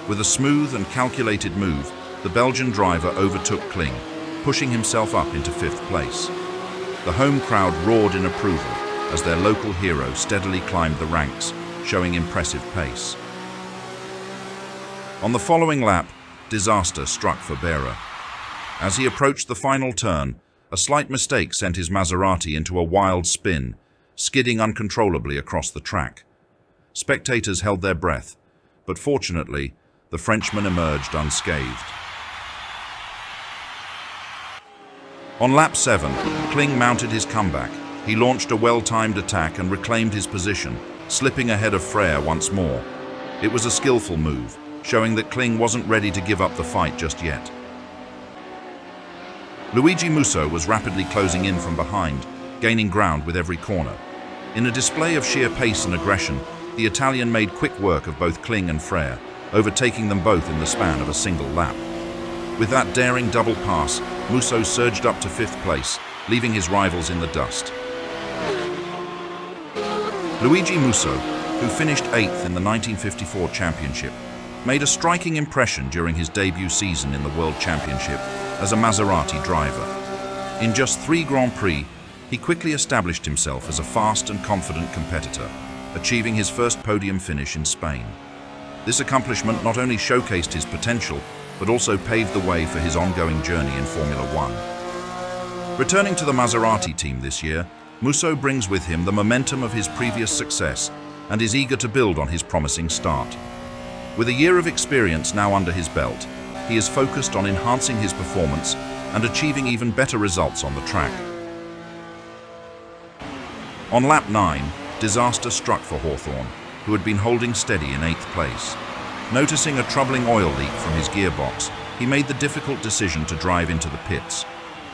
With a smooth and calculated move, the Belgian driver overtook Kling, pushing himself up into 5th place. The home crowd roared in approval as their local hero steadily climbed the ranks, showing impressive pace. On the following lap, disaster struck for Berra. As he approached the final turn, a slight mistake sent his Maserati into a wild spin, skidding uncontrollably across the track. Spectators held their breath, but fortunately, the Frenchman emerged unscathed. On lap 7, Kling mounted his comeback. He launched a well-timed attack and reclaimed his position, slipping ahead of Frère once more. It was a skillful move, showing that Kling wasn't ready to give up the fight just yet. Luigi Musso was rapidly closing in from behind, gaining ground with every corner. In a display of sheer pace and aggression, the Italian made quick work of both Kling and Frère, overtaking them both in the span of a single lap. With that daring double pass, Musso surged up to 5th place, leaving his rivals in the dust. Luigi Musso, who finished 8th in the 1954 championship, made a striking impression during his debut season in the World Championship as a Maserati driver. In just 3 Grand Prix, he quickly established himself as a fast and confident competitor, achieving his first podium finish in Spain. This accomplishment not only showcased his potential, but also paved the way for his ongoing journey in Formula One. Returning to the Maserati team this year, Musso brings with him the momentum of his previous success and is eager to build on his promising start. With a year of experience now under his belt, he is focused on enhancing his performance and achieving even better results on the track. On lap 9, disaster struck for Hawthorn, who had been holding steady in 8th place. Noticing a troubling oil leak from his gearbox, he made the difficult decision to drive into the pits.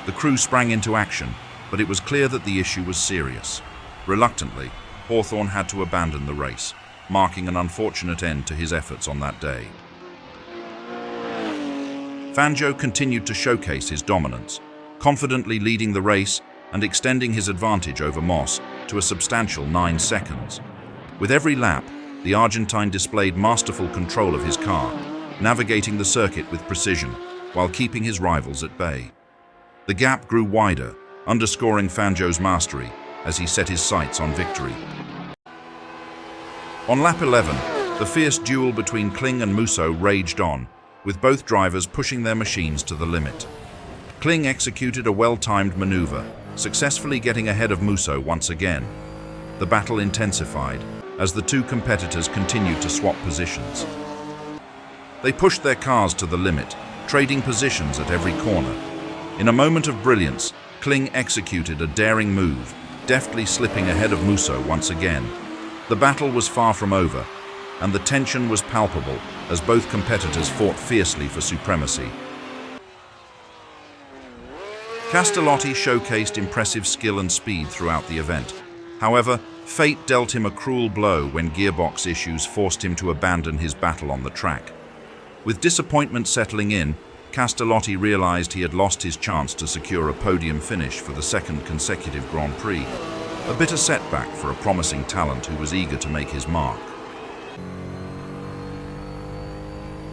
The crew sprang into action, but it was clear that the issue was serious. Reluctantly, Hawthorn had to abandon the race, marking an unfortunate end to his efforts on that day. Fangio continued to showcase his dominance, confidently leading the race and extending his advantage over Moss to a substantial 9 seconds. With every lap, the Argentine displayed masterful control of his car, navigating the circuit with precision while keeping his rivals at bay. The gap grew wider, underscoring Fangio's mastery as he set his sights on victory. On lap 11, the fierce duel between Kling and Musso raged on, with both drivers pushing their machines to the limit. Kling executed a well-timed maneuver, successfully getting ahead of Musso once again. The battle intensified as the two competitors continued to swap positions. They pushed their cars to the limit, trading positions at every corner. In a moment of brilliance, Kling executed a daring move, deftly slipping ahead of Musso once again. The battle was far from over, and the tension was palpable as both competitors fought fiercely for supremacy. Castellotti showcased impressive skill and speed throughout the event. However, fate dealt him a cruel blow when gearbox issues forced him to abandon his battle on the track. With disappointment settling in, Castellotti realized he had lost his chance to secure a podium finish for the 2nd consecutive Grand Prix, a bitter setback for a promising talent who was eager to make his mark.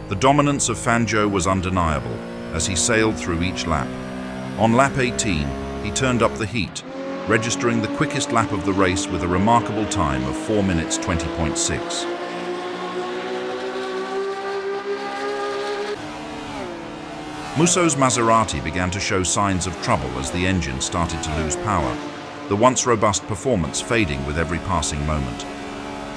The dominance of Fangio was undeniable as he sailed through each lap. On lap 18, he turned up the heat, registering the quickest lap of the race with a remarkable time of 4 minutes 20.6. Musso's Maserati began to show signs of trouble as the engine started to lose power, the once robust performance fading with every passing moment.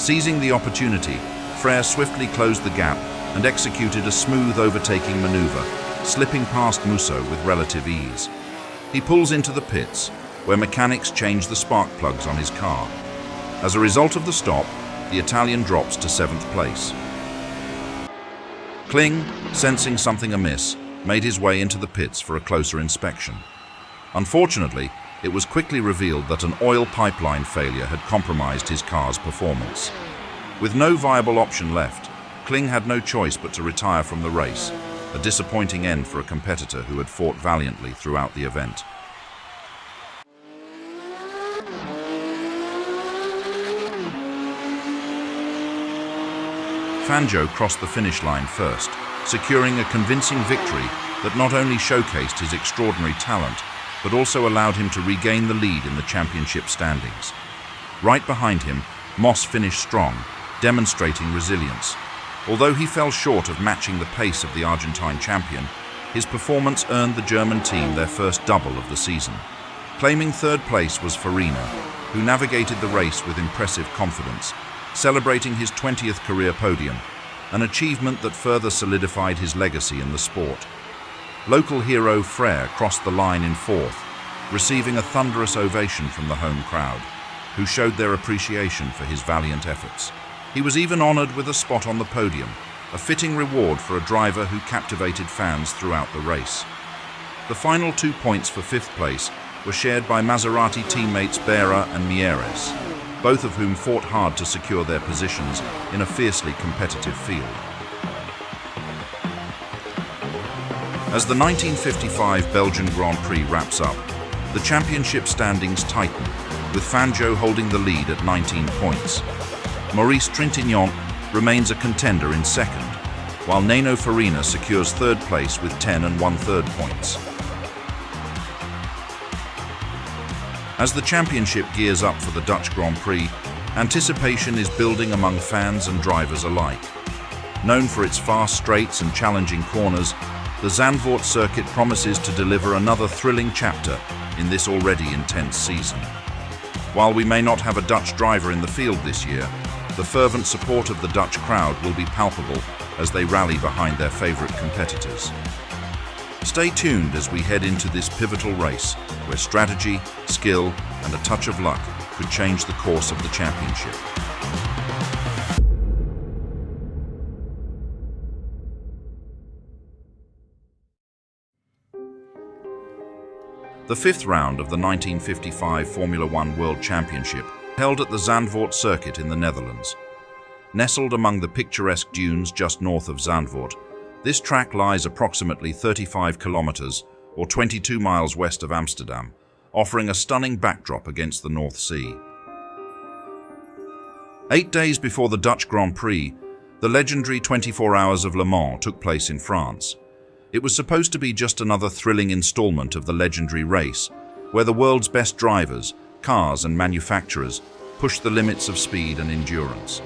Seizing the opportunity, Frère swiftly closed the gap and executed a smooth overtaking maneuver, slipping past Musso with relative ease. He pulls into the pits, where mechanics change the spark plugs on his car. As a result of the stop, the Italian drops to 7th place. Kling, sensing something amiss, made his way into the pits for a closer inspection. Unfortunately, it was quickly revealed that an oil pipeline failure had compromised his car's performance. With no viable option left, Kling had no choice but to retire from the race, a disappointing end for a competitor who had fought valiantly throughout the event. Fangio crossed the finish line first, securing a convincing victory that not only showcased his extraordinary talent, but also allowed him to regain the lead in the championship standings. Right behind him, Moss finished strong, demonstrating resilience. Although he fell short of matching the pace of the Argentine champion, his performance earned the German team their first double of the season. Claiming third place was Farina, who navigated the race with impressive confidence, celebrating his 20th career podium, an achievement that further solidified his legacy in the sport. Local hero Frère crossed the line in fourth, receiving a thunderous ovation from the home crowd, who showed their appreciation for his valiant efforts. He was even honored with a spot on the podium, a fitting reward for a driver who captivated fans throughout the race. The final 2 points for fifth place were shared by Maserati teammates Berra and Mieres, both of whom fought hard to secure their positions in a fiercely competitive field. As the 1955 Belgian Grand Prix wraps up, the championship standings tighten, with Fangio holding the lead at 19 points. Maurice Trintignant remains a contender in second, while Nano Farina secures third place with 10 1/3 points. As the championship gears up for the Dutch Grand Prix, anticipation is building among fans and drivers alike. Known for its fast straights and challenging corners, the Zandvoort circuit promises to deliver another thrilling chapter in this already intense season. While we may not have a Dutch driver in the field this year, the fervent support of the Dutch crowd will be palpable as they rally behind their favorite competitors. Stay tuned as we head into this pivotal race, where strategy, skill, and a touch of luck could change the course of the championship. The fifth round of the 1955 Formula One World Championship held at the Zandvoort circuit in the Netherlands. Nestled among the picturesque dunes just north of Zandvoort, this track lies approximately 35 kilometers or 22 miles west of Amsterdam, offering a stunning backdrop against the North Sea. 8 days before the Dutch Grand Prix, the legendary 24 Hours of Le Mans took place in France. It was supposed to be just another thrilling installment of the legendary race, where the world's best drivers, cars and manufacturers pushed the limits of speed and endurance.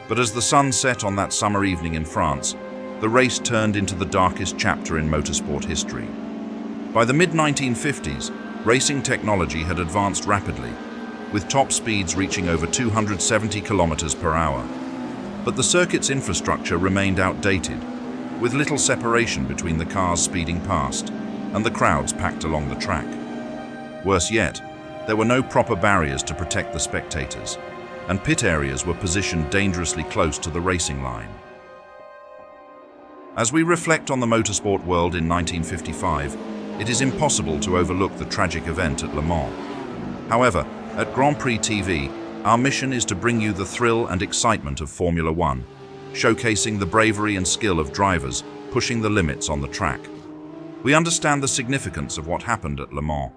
But as the sun set on that summer evening in France, the race turned into the darkest chapter in motorsport history. By the mid-1950s, racing technology had advanced rapidly, with top speeds reaching over 270 kilometers per hour. But the circuit's infrastructure remained outdated, with little separation between the cars speeding past and the crowds packed along the track. Worse yet, there were no proper barriers to protect the spectators, and pit areas were positioned dangerously close to the racing line. As we reflect on the motorsport world in 1955, it is impossible to overlook the tragic event at Le Mans. However, at Grand Prix TV, our mission is to bring you the thrill and excitement of Formula One, showcasing the bravery and skill of drivers pushing the limits on the track. We understand the significance of what happened at Le Mans,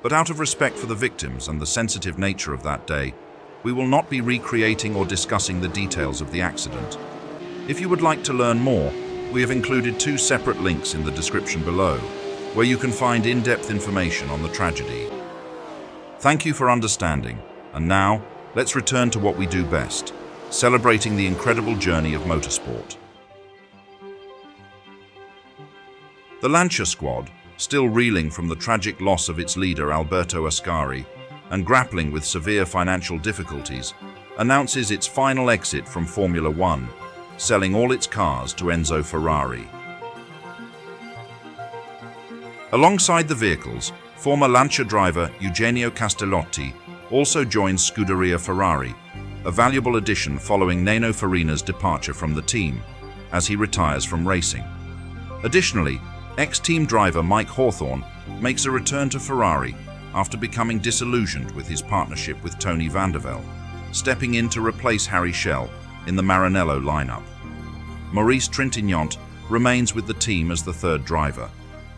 but out of respect for the victims and the sensitive nature of that day, we will not be recreating or discussing the details of the accident. If you would like to learn more, we have included 2 separate links in the description below, where you can find in-depth information on the tragedy. Thank you for understanding, and now, let's return to what we do best, celebrating the incredible journey of motorsport. The Lancia squad, still reeling from the tragic loss of its leader Alberto Ascari and grappling with severe financial difficulties, announces its final exit from Formula One, selling all its cars to Enzo Ferrari. Alongside the vehicles, former Lancia driver Eugenio Castellotti also joins Scuderia Ferrari, a valuable addition following Nano Farina's departure from the team, as he retires from racing. Additionally, ex-team driver Mike Hawthorne makes a return to Ferrari after becoming disillusioned with his partnership with Tony Vandervelde, stepping in to replace Harry Schell in the Maranello lineup. Maurice Trintignant remains with the team as the third driver,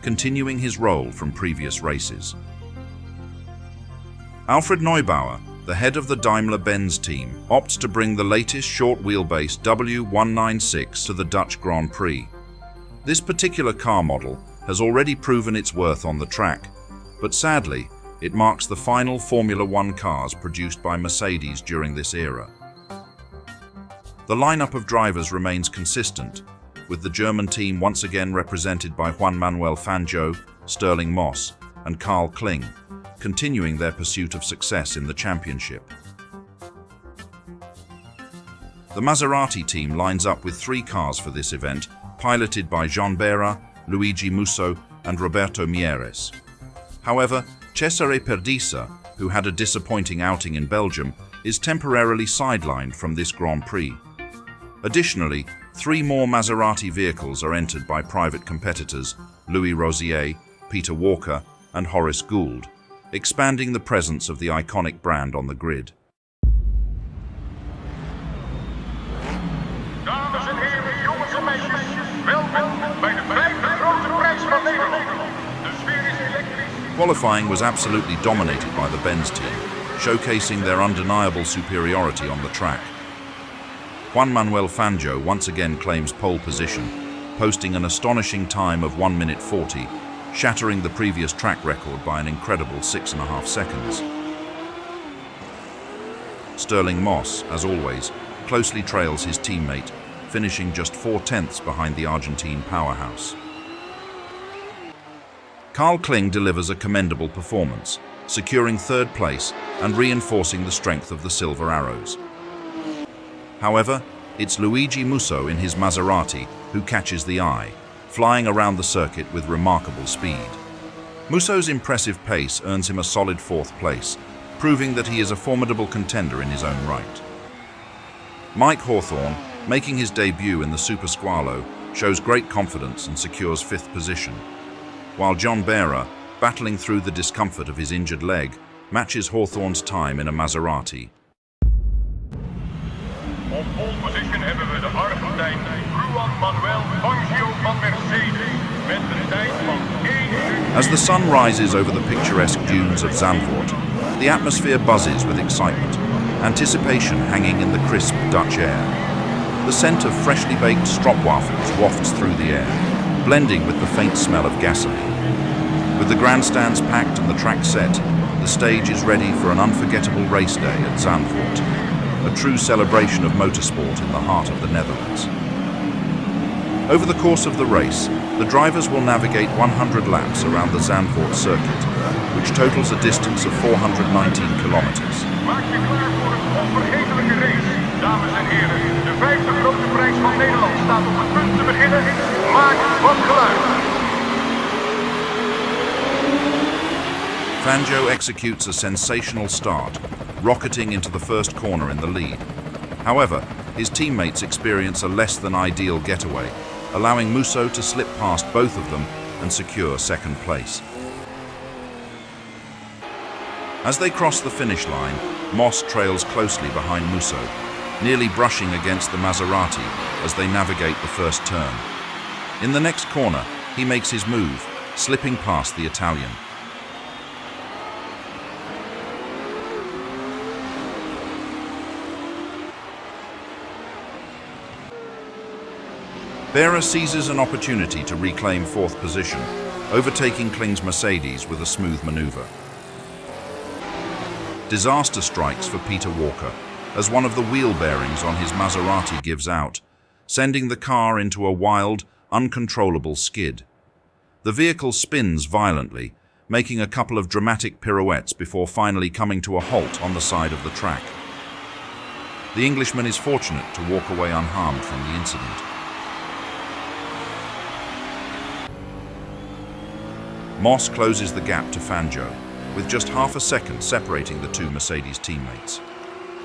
continuing his role from previous races. Alfred Neubauer, the head of the Daimler-Benz team, opts to bring the latest short wheelbase W196 to the Dutch Grand Prix. This particular car model has already proven its worth on the track, but sadly, it marks the final Formula One cars produced by Mercedes during this era. The lineup of drivers remains consistent, with the German team once again represented by Juan Manuel Fangio, Stirling Moss, and Carl Kling, continuing their pursuit of success in the championship. The Maserati team lines up with 3 cars for this event, piloted by Jean Bera, Luigi Musso, and Roberto Mieres. However, Cesare Perdisa, who had a disappointing outing in Belgium, is temporarily sidelined from this Grand Prix. Additionally, 3 more Maserati vehicles are entered by private competitors, Louis Rosier, Peter Walker, and Horace Gould, expanding the presence of the iconic brand on the grid. Dames en heren, jongens en meisjes, welkom bij de 5e grote prijs van Nederland. De sfeer is elektrisch. Qualifying was absolutely dominated by the Benz team, showcasing their undeniable superiority on the track. Juan Manuel Fangio once again claims pole position, posting an astonishing time of 1 minute 40, shattering the previous track record by an incredible 6.5 seconds. Stirling Moss, as always, closely trails his teammate, finishing just 4/10 behind the Argentine powerhouse. Carl Kling delivers a commendable performance, securing 3rd place and reinforcing the strength of the Silver Arrows. However, it's Luigi Musso in his Maserati who catches the eye, flying around the circuit with remarkable speed. Musso's impressive pace earns him a solid 4th place, proving that he is a formidable contender in his own right. Mike Hawthorne, making his debut in the Super Squalo, shows great confidence and secures 5th position, while John Bera, battling through the discomfort of his injured leg, matches Hawthorne's time in a Maserati. Op pole position hebben we de Argentijn Juan Manuel Fangio van Mercedes met een tijd van 1 As the sun rises over the picturesque dunes of Zandvoort, the atmosphere buzzes with excitement, anticipation hanging in the crisp Dutch air. The scent of freshly baked stroopwafels wafts through the air, blending with the faint smell of gasoline. With the grandstands packed and the track set, the stage is ready for an unforgettable race day at Zandvoort, a true celebration of motorsport in the heart of the Netherlands. Over the course of the race, the drivers will navigate 100 laps around the Zandvoort circuit, which totals a distance of 419 kilometers. Maak je klaar voor een onvergetelijke race. Dames en heren, de 5e grote prijs van Nederland staat op het punt te beginnen. Maak wat geluid. Fangio executes a sensational start, rocketing into the first corner in the lead. However, his teammates experience a less than ideal getaway, allowing Musso to slip past both of them and secure 2nd place. As they cross the finish line, Moss trails closely behind Musso, nearly brushing against the Maserati as they navigate the first turn. In the next corner, he makes his move, slipping past the Italian. Bera seizes an opportunity to reclaim 4th position, overtaking Kling's Mercedes with a smooth maneuver. Disaster strikes for Peter Walker as one of the wheel bearings on his Maserati gives out, sending the car into a wild, uncontrollable skid. The vehicle spins violently, making a couple of dramatic pirouettes before finally coming to a halt on the side of the track. The Englishman is fortunate to walk away unharmed from the incident. Moss closes the gap to Fangio, with just half a second separating the 2 Mercedes teammates.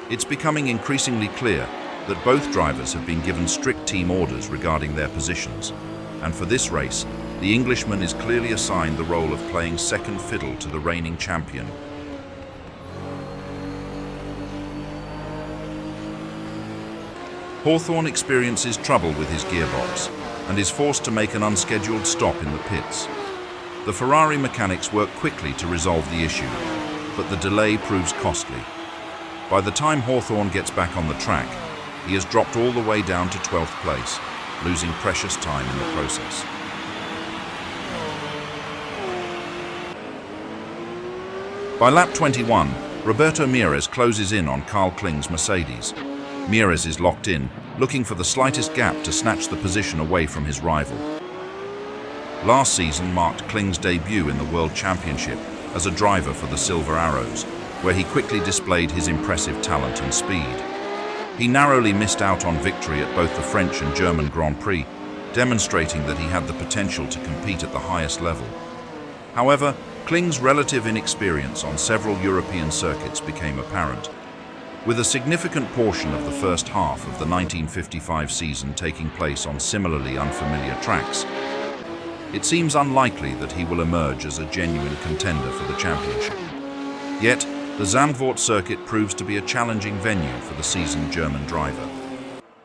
It's becoming increasingly clear that both drivers have been given strict team orders regarding their positions, and for this race, the Englishman is clearly assigned the role of playing second fiddle to the reigning champion. Hawthorne experiences trouble with his gearbox and is forced to make an unscheduled stop in the pits. The Ferrari mechanics work quickly to resolve the issue, but the delay proves costly. By the time Hawthorne gets back on the track, he has dropped all the way down to 12th place, losing precious time in the process. By lap 21, Roberto Mieres closes in on Carl Kling's Mercedes. Mieres is locked in, looking for the slightest gap to snatch the position away from his rival. Last season marked Kling's debut in the World Championship as a driver for the Silver Arrows, where he quickly displayed his impressive talent and speed. He narrowly missed out on victory at both the French and German Grand Prix, demonstrating that he had the potential to compete at the highest level. However, Kling's relative inexperience on several European circuits became apparent. With a significant portion of the first half of the 1955 season taking place on similarly unfamiliar tracks, it seems unlikely that he will emerge as a genuine contender for the championship. Yet, the Zandvoort circuit proves to be a challenging venue for the seasoned German driver.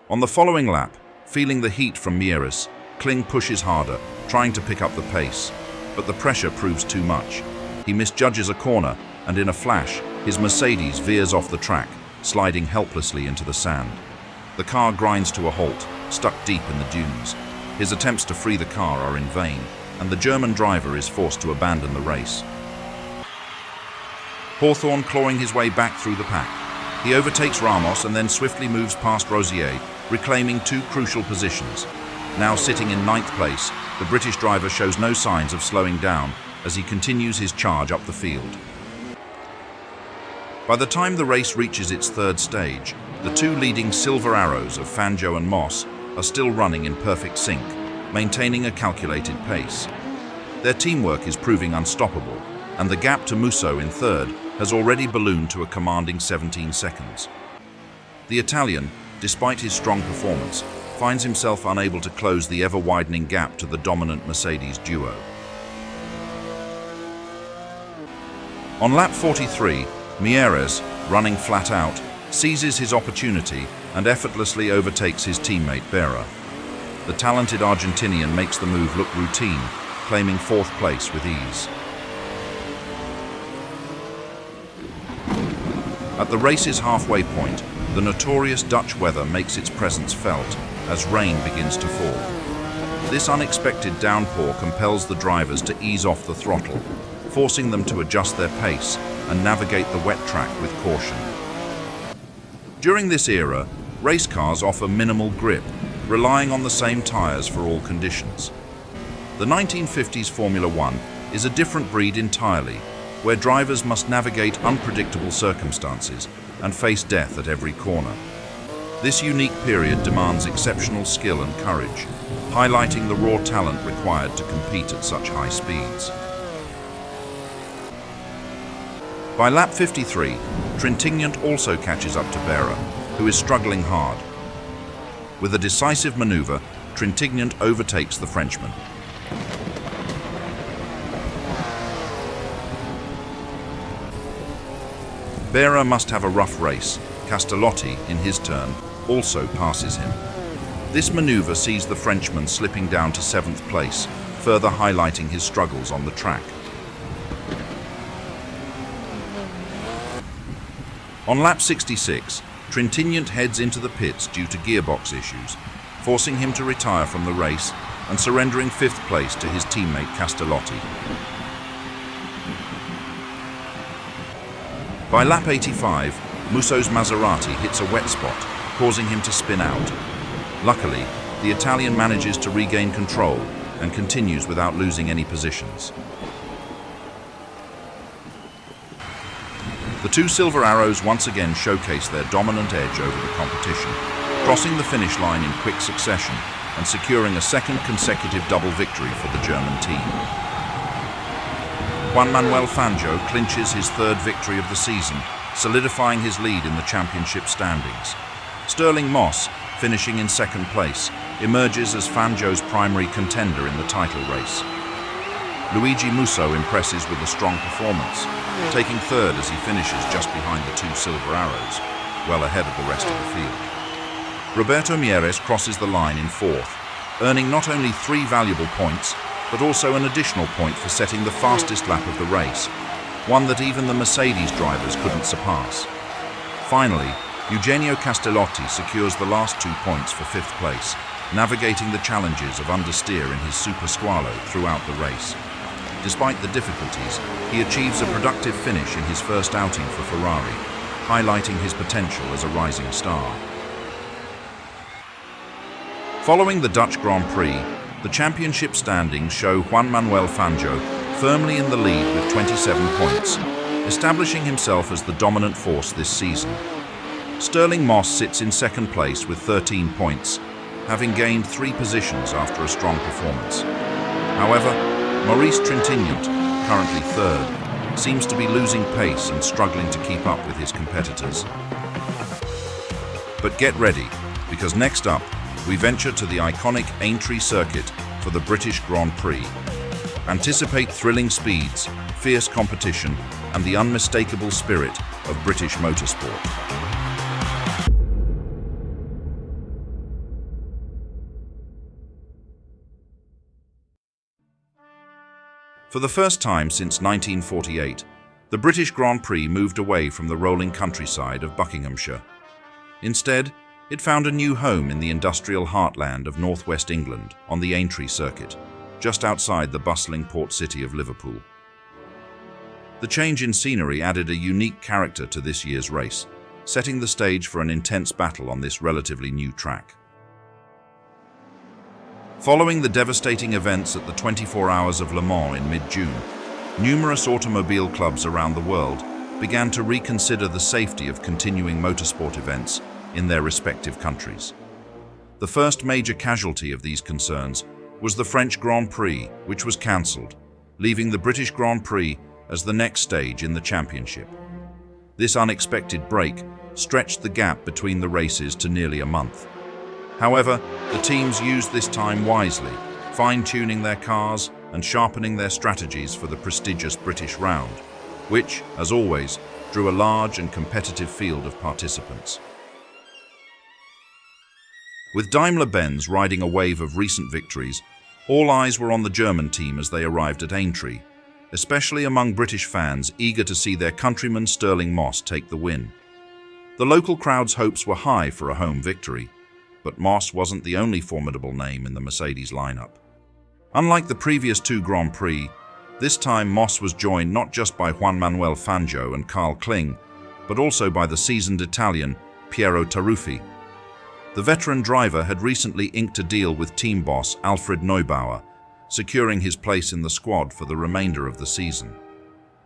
On the following lap, feeling the heat from Mieres, Kling pushes harder, trying to pick up the pace, but the pressure proves too much. He misjudges a corner, and in a flash, his Mercedes veers off the track, sliding helplessly into the sand. The car grinds to a halt, stuck deep in the dunes. His attempts to free the car are in vain, and the German driver is forced to abandon the race. Hawthorne clawing his way back through the pack. He overtakes Ramos and then swiftly moves past Rosier, reclaiming two crucial positions. Now sitting in 9th place, the British driver shows no signs of slowing down as he continues his charge up the field. By the time the race reaches its third stage, the two leading Silver Arrows of Fangio and Moss are still running in perfect sync, maintaining a calculated pace. Their teamwork is proving unstoppable, and the gap to Musso in third has already ballooned to a commanding 17 seconds. The Italian, despite his strong performance, finds himself unable to close the ever-widening gap to the dominant Mercedes duo. On lap 43, Mieres, running flat out, seizes his opportunity and effortlessly overtakes his teammate Berra. The talented Argentinian makes the move look routine, claiming 4th place with ease. At the race's halfway point, the notorious Dutch weather makes its presence felt as rain begins to fall. This unexpected downpour compels the drivers to ease off the throttle, forcing them to adjust their pace and navigate the wet track with caution. During this era, race cars offer minimal grip, relying on the same tires for all conditions. The 1950s Formula One is a different breed entirely, where drivers must navigate unpredictable circumstances and face death at every corner. This unique period demands exceptional skill and courage, highlighting the raw talent required to compete at such high speeds. By lap 53, Trintignant also catches up to Berra, who is struggling hard. With a decisive maneuver, Trintignant overtakes the Frenchman. Berra must have a rough race. Castellotti, in his turn, also passes him. This maneuver sees the Frenchman slipping down to 7th place, further highlighting his struggles on the track. On lap 66, Trintignant heads into the pits due to gearbox issues, forcing him to retire from the race and surrendering 5th place to his teammate Castellotti. By lap 85, Musso's Maserati hits a wet spot, causing him to spin out. Luckily, the Italian manages to regain control and continues without losing any positions. The two Silver Arrows once again showcase their dominant edge over the competition, crossing the finish line in quick succession and securing a second consecutive double victory for the German team. Juan Manuel Fangio clinches his third victory of the season, solidifying his lead in the championship standings. Sterling Moss, finishing in 2nd place, emerges as Fangio's primary contender in the title race. Luigi Musso impresses with a strong performance, taking 3rd as he finishes just behind the two Silver Arrows, well ahead of the rest of the field. Roberto Mieres crosses the line in 4th, earning not only 3 valuable points, but also an additional point for setting the fastest lap of the race, one that even the Mercedes drivers couldn't surpass. Finally, Eugenio Castellotti secures the last 2 points for 5th place, navigating the challenges of understeer in his Super Squalo throughout the race. Despite the difficulties, he achieves a productive finish in his first outing for Ferrari, highlighting his potential as a rising star. Following the Dutch Grand Prix, the championship standings show Juan Manuel Fangio firmly in the lead with 27 points, establishing himself as the dominant force this season. Stirling Moss sits in second place with 13 points, having gained 3 positions after a strong performance. However, Maurice Trintignant, currently third, seems to be losing pace and struggling to keep up with his competitors. But get ready, because next up, we venture to the iconic Aintree circuit for the British Grand Prix. Anticipate thrilling speeds, fierce competition, and the unmistakable spirit of British motorsport. For the first time since 1948, the British Grand Prix moved away from the rolling countryside of Buckinghamshire. Instead, it found a new home in the industrial heartland of northwest England on the Aintree circuit, just outside the bustling port city of Liverpool. The change in scenery added a unique character to this year's race, setting the stage for an intense battle on this relatively new track. Following the devastating events at the 24 Hours of Le Mans in mid-June, numerous automobile clubs around the world began to reconsider the safety of continuing motorsport events in their respective countries. The first major casualty of these concerns was the French Grand Prix, which was cancelled, leaving the British Grand Prix as the next stage in the championship. This unexpected break stretched the gap between the races to nearly a month. However, the teams used this time wisely, fine-tuning their cars and sharpening their strategies for the prestigious British round, which, as always, drew a large and competitive field of participants. With Daimler-Benz riding a wave of recent victories, all eyes were on the German team as they arrived at Aintree, especially among British fans eager to see their countryman Stirling Moss take the win. The local crowd's hopes were high for a home victory, but Moss wasn't the only formidable name in the Mercedes lineup. Unlike the previous 2 Grand Prix, this time Moss was joined not just by Juan Manuel Fangio and Carl Kling, but also by the seasoned Italian Piero Taruffi. The veteran driver had recently inked a deal with team boss Alfred Neubauer, securing his place in the squad for the remainder of the season.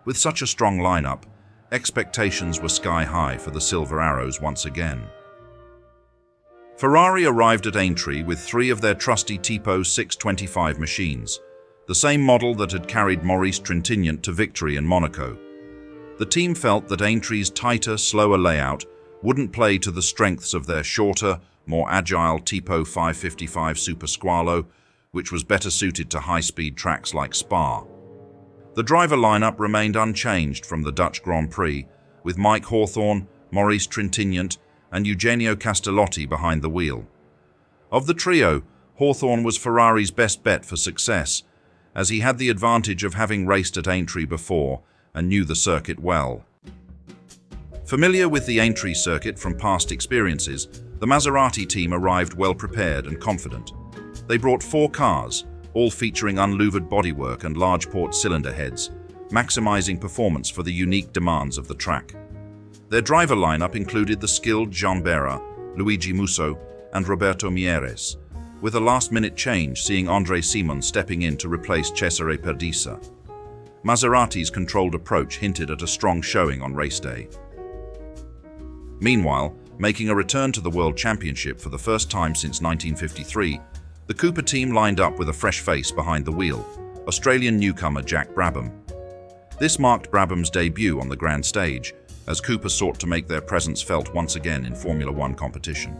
With such a strong lineup, expectations were sky-high for the Silver Arrows once again. Ferrari arrived at Aintree with 3 of their trusty Tipo 625 machines, the same model that had carried Maurice Trintignant to victory in Monaco. The team felt that Aintree's tighter, slower layout wouldn't play to the strengths of their shorter, more agile Tipo 555 Super Squalo, which was better suited to high-speed tracks like Spa. The driver lineup remained unchanged from the Dutch Grand Prix, with Mike Hawthorn, Maurice Trintignant, and Eugenio Castellotti behind the wheel. Of the trio, Hawthorn was Ferrari's best bet for success, as he had the advantage of having raced at Aintree before and knew the circuit well. Familiar with the Aintree circuit from past experiences, the Maserati team arrived well prepared and confident. They brought 4 cars, all featuring unlouvered bodywork and large port cylinder heads, maximizing performance for the unique demands of the track. Their driver lineup included the skilled Jean Bera, Luigi Musso, and Roberto Mieres, with a last-minute change seeing André Simon stepping in to replace Cesare Perdisa. Maserati's controlled approach hinted at a strong showing on race day. Meanwhile, making a return to the World Championship for the first time since 1953, the Cooper team lined up with a fresh face behind the wheel, Australian newcomer Jack Brabham. This marked Brabham's debut on the grand stage, as Cooper sought to make their presence felt once again in Formula One competition.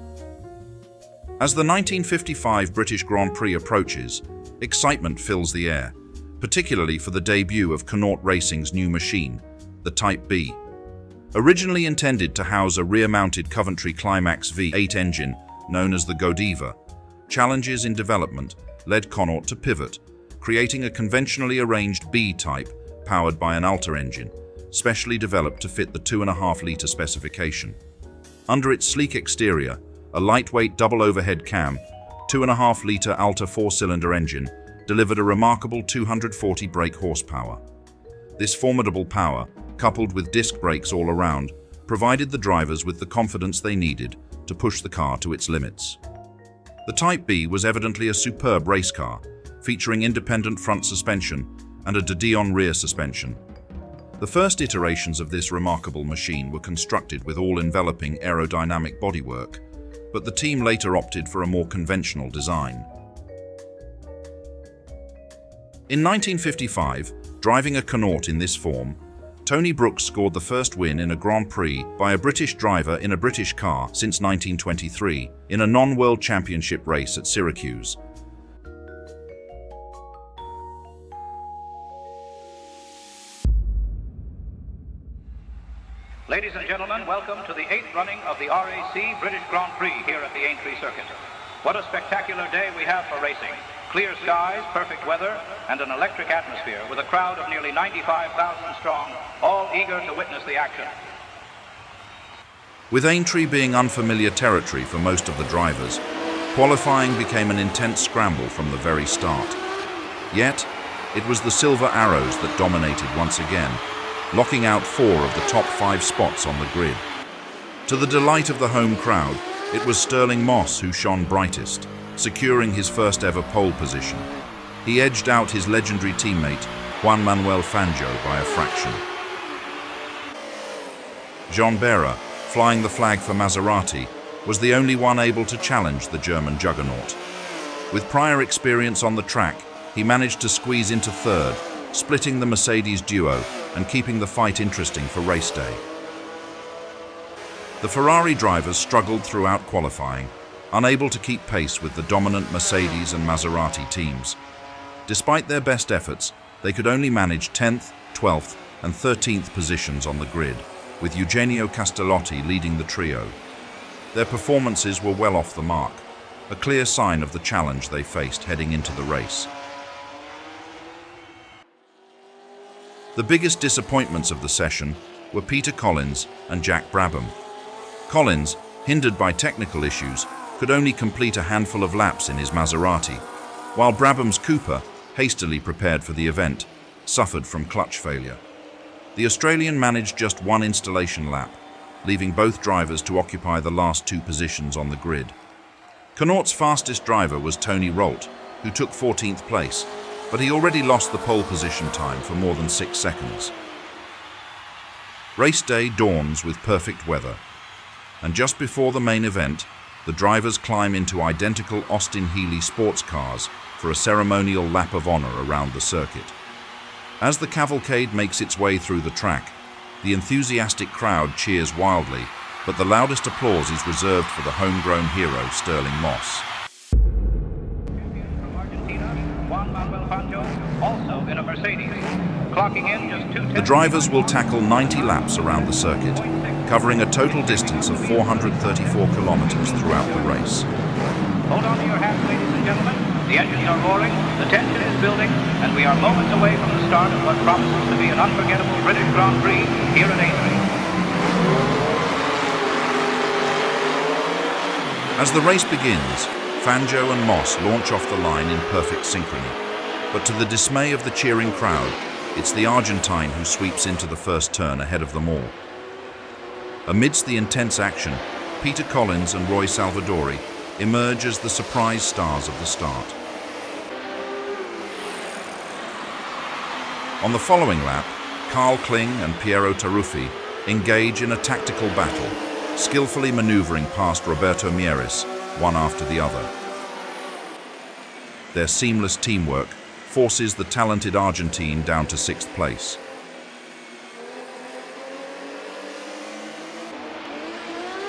As the 1955 British Grand Prix approaches, excitement fills the air, particularly for the debut of Connaught Racing's new machine, the Type B. Originally intended to house a rear-mounted Coventry Climax V8 engine known as the Godiva, challenges in development led Connaught to pivot, creating a conventionally arranged B-type powered by an Alta engine, specially developed to fit the 2.5-litre specification. Under its sleek exterior, a lightweight double overhead cam, 2.5-litre Alta 4-cylinder engine delivered a remarkable 240 brake horsepower. This formidable power, coupled with disc brakes all around, provided the drivers with the confidence they needed to push the car to its limits. The Type B was evidently a superb race car, featuring independent front suspension and a de Dion rear suspension. The first iterations of this remarkable machine were constructed with all-enveloping aerodynamic bodywork, but the team later opted for a more conventional design. In 1955, driving a Connaught in this form, Tony Brooks scored the first win in a Grand Prix by a British driver in a British car since 1923 in a non-World Championship race at Syracuse. Ladies and gentlemen, welcome to the 8th running of the RAC British Grand Prix here at the Aintree Circuit. What a spectacular day we have for racing. Clear skies, perfect weather, and an electric atmosphere with a crowd of nearly 95,000 strong, all eager to witness the action. With Aintree being unfamiliar territory for most of the drivers, qualifying became an intense scramble from the very start. Yet, it was the Silver Arrows that dominated once again, locking out 4 of the top 5 spots on the grid. To the delight of the home crowd, it was Stirling Moss who shone brightest, securing his first ever pole position. He edged out his legendary teammate, Juan Manuel Fangio, by a fraction. Jean Behra, flying the flag for Maserati, was the only one able to challenge the German juggernaut. With prior experience on the track, he managed to squeeze into third, splitting the Mercedes duo and keeping the fight interesting for race day. The Ferrari drivers struggled throughout qualifying, unable to keep pace with the dominant Mercedes and Maserati teams. Despite their best efforts, they could only manage 10th, 12th, and 13th positions on the grid, with Eugenio Castellotti leading the trio. Their performances were well off the mark, a clear sign of the challenge they faced heading into the race. The biggest disappointments of the session were Peter Collins and Jack Brabham. Collins, hindered by technical issues, could only complete a handful of laps in his Maserati, while Brabham's Cooper, hastily prepared for the event, suffered from clutch failure. The Australian managed just one installation lap, leaving both drivers to occupy the last 2 positions on the grid. Connaught's fastest driver was Tony Rolt, who took 14th place, but he already lost the pole position time for more than 6 seconds. Race day dawns with perfect weather, and just before the main event, the drivers climb into identical Austin Healey sports cars for a ceremonial lap of honor around the circuit. As the cavalcade makes its way through the track, the enthusiastic crowd cheers wildly, but the loudest applause is reserved for the homegrown hero Stirling Moss. From Argentina, Juan Manuel Fangio, also in a Mercedes, clocking in just 2 The drivers will tackle 90 laps around the circuit, covering a total distance of 434 kilometers throughout the race. Hold on to your hats, ladies and gentlemen. The engines are roaring, the tension is building, and we are moments away from the start of what promises to be an unforgettable British Grand Prix here at Aintree. As the race begins, Fangio and Moss launch off the line in perfect synchrony, but to the dismay of the cheering crowd, it's the Argentine who sweeps into the first turn ahead of them all. Amidst the intense action, Peter Collins and Roy Salvadori emerge as the surprise stars of the start. On the following lap, Carl Kling and Piero Taruffi engage in a tactical battle, skillfully maneuvering past Roberto Mieres, one after the other. Their seamless teamwork forces the talented Argentine down to 6th place.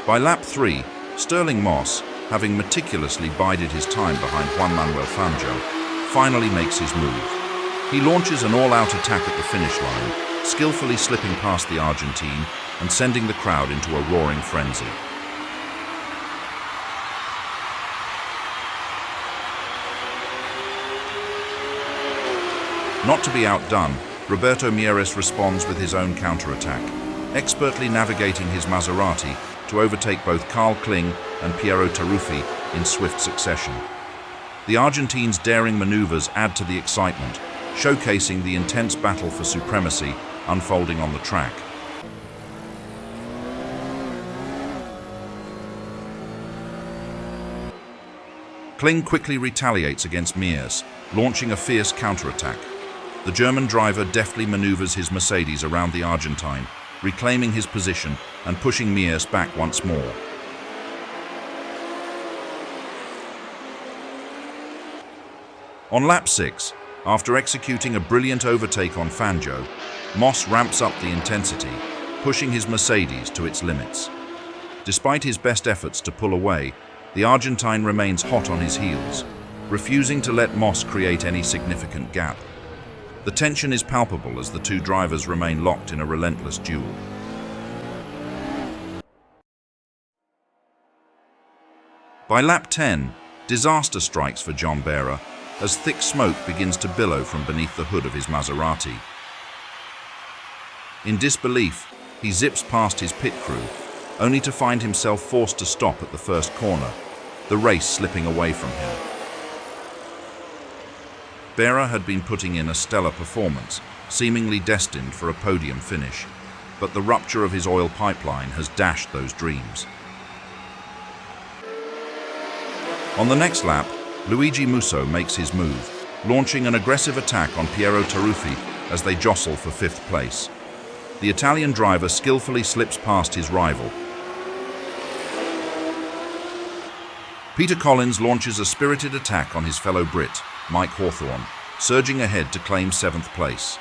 By lap 3, Stirling Moss, having meticulously bided his time behind Juan Manuel Fangio, finally makes his move. He launches an all-out attack at the finish line, skillfully slipping past the Argentine and sending the crowd into a roaring frenzy. Not to be outdone, Roberto Mieres responds with his own counterattack, expertly navigating his Maserati to overtake both Carl Kling and Piero Taruffi in swift succession. The Argentines' daring maneuvers add to the excitement, showcasing the intense battle for supremacy unfolding on the track. Kling quickly retaliates against Mears, launching a fierce counterattack. The German driver deftly maneuvers his Mercedes around the Argentine, reclaiming his position and pushing Mears back once more. On lap 6, after executing a brilliant overtake on Fangio, Moss ramps up the intensity, pushing his Mercedes to its limits. Despite his best efforts to pull away, the Argentine remains hot on his heels, refusing to let Moss create any significant gap. The tension is palpable as the two drivers remain locked in a relentless duel. By lap 10, disaster strikes for John Behra as thick smoke begins to billow from beneath the hood of his Maserati. In disbelief, he zips past his pit crew, only to find himself forced to stop at the first corner, the race slipping away from him. Behra had been putting in a stellar performance, seemingly destined for a podium finish, but the rupture of his oil pipeline has dashed those dreams. On the next lap, Luigi Musso makes his move, launching an aggressive attack on Piero Taruffi as they jostle for 5th place. The Italian driver skillfully slips past his rival. Peter Collins launches a spirited attack on his fellow Brit, Mike Hawthorne, surging ahead to claim 7th place.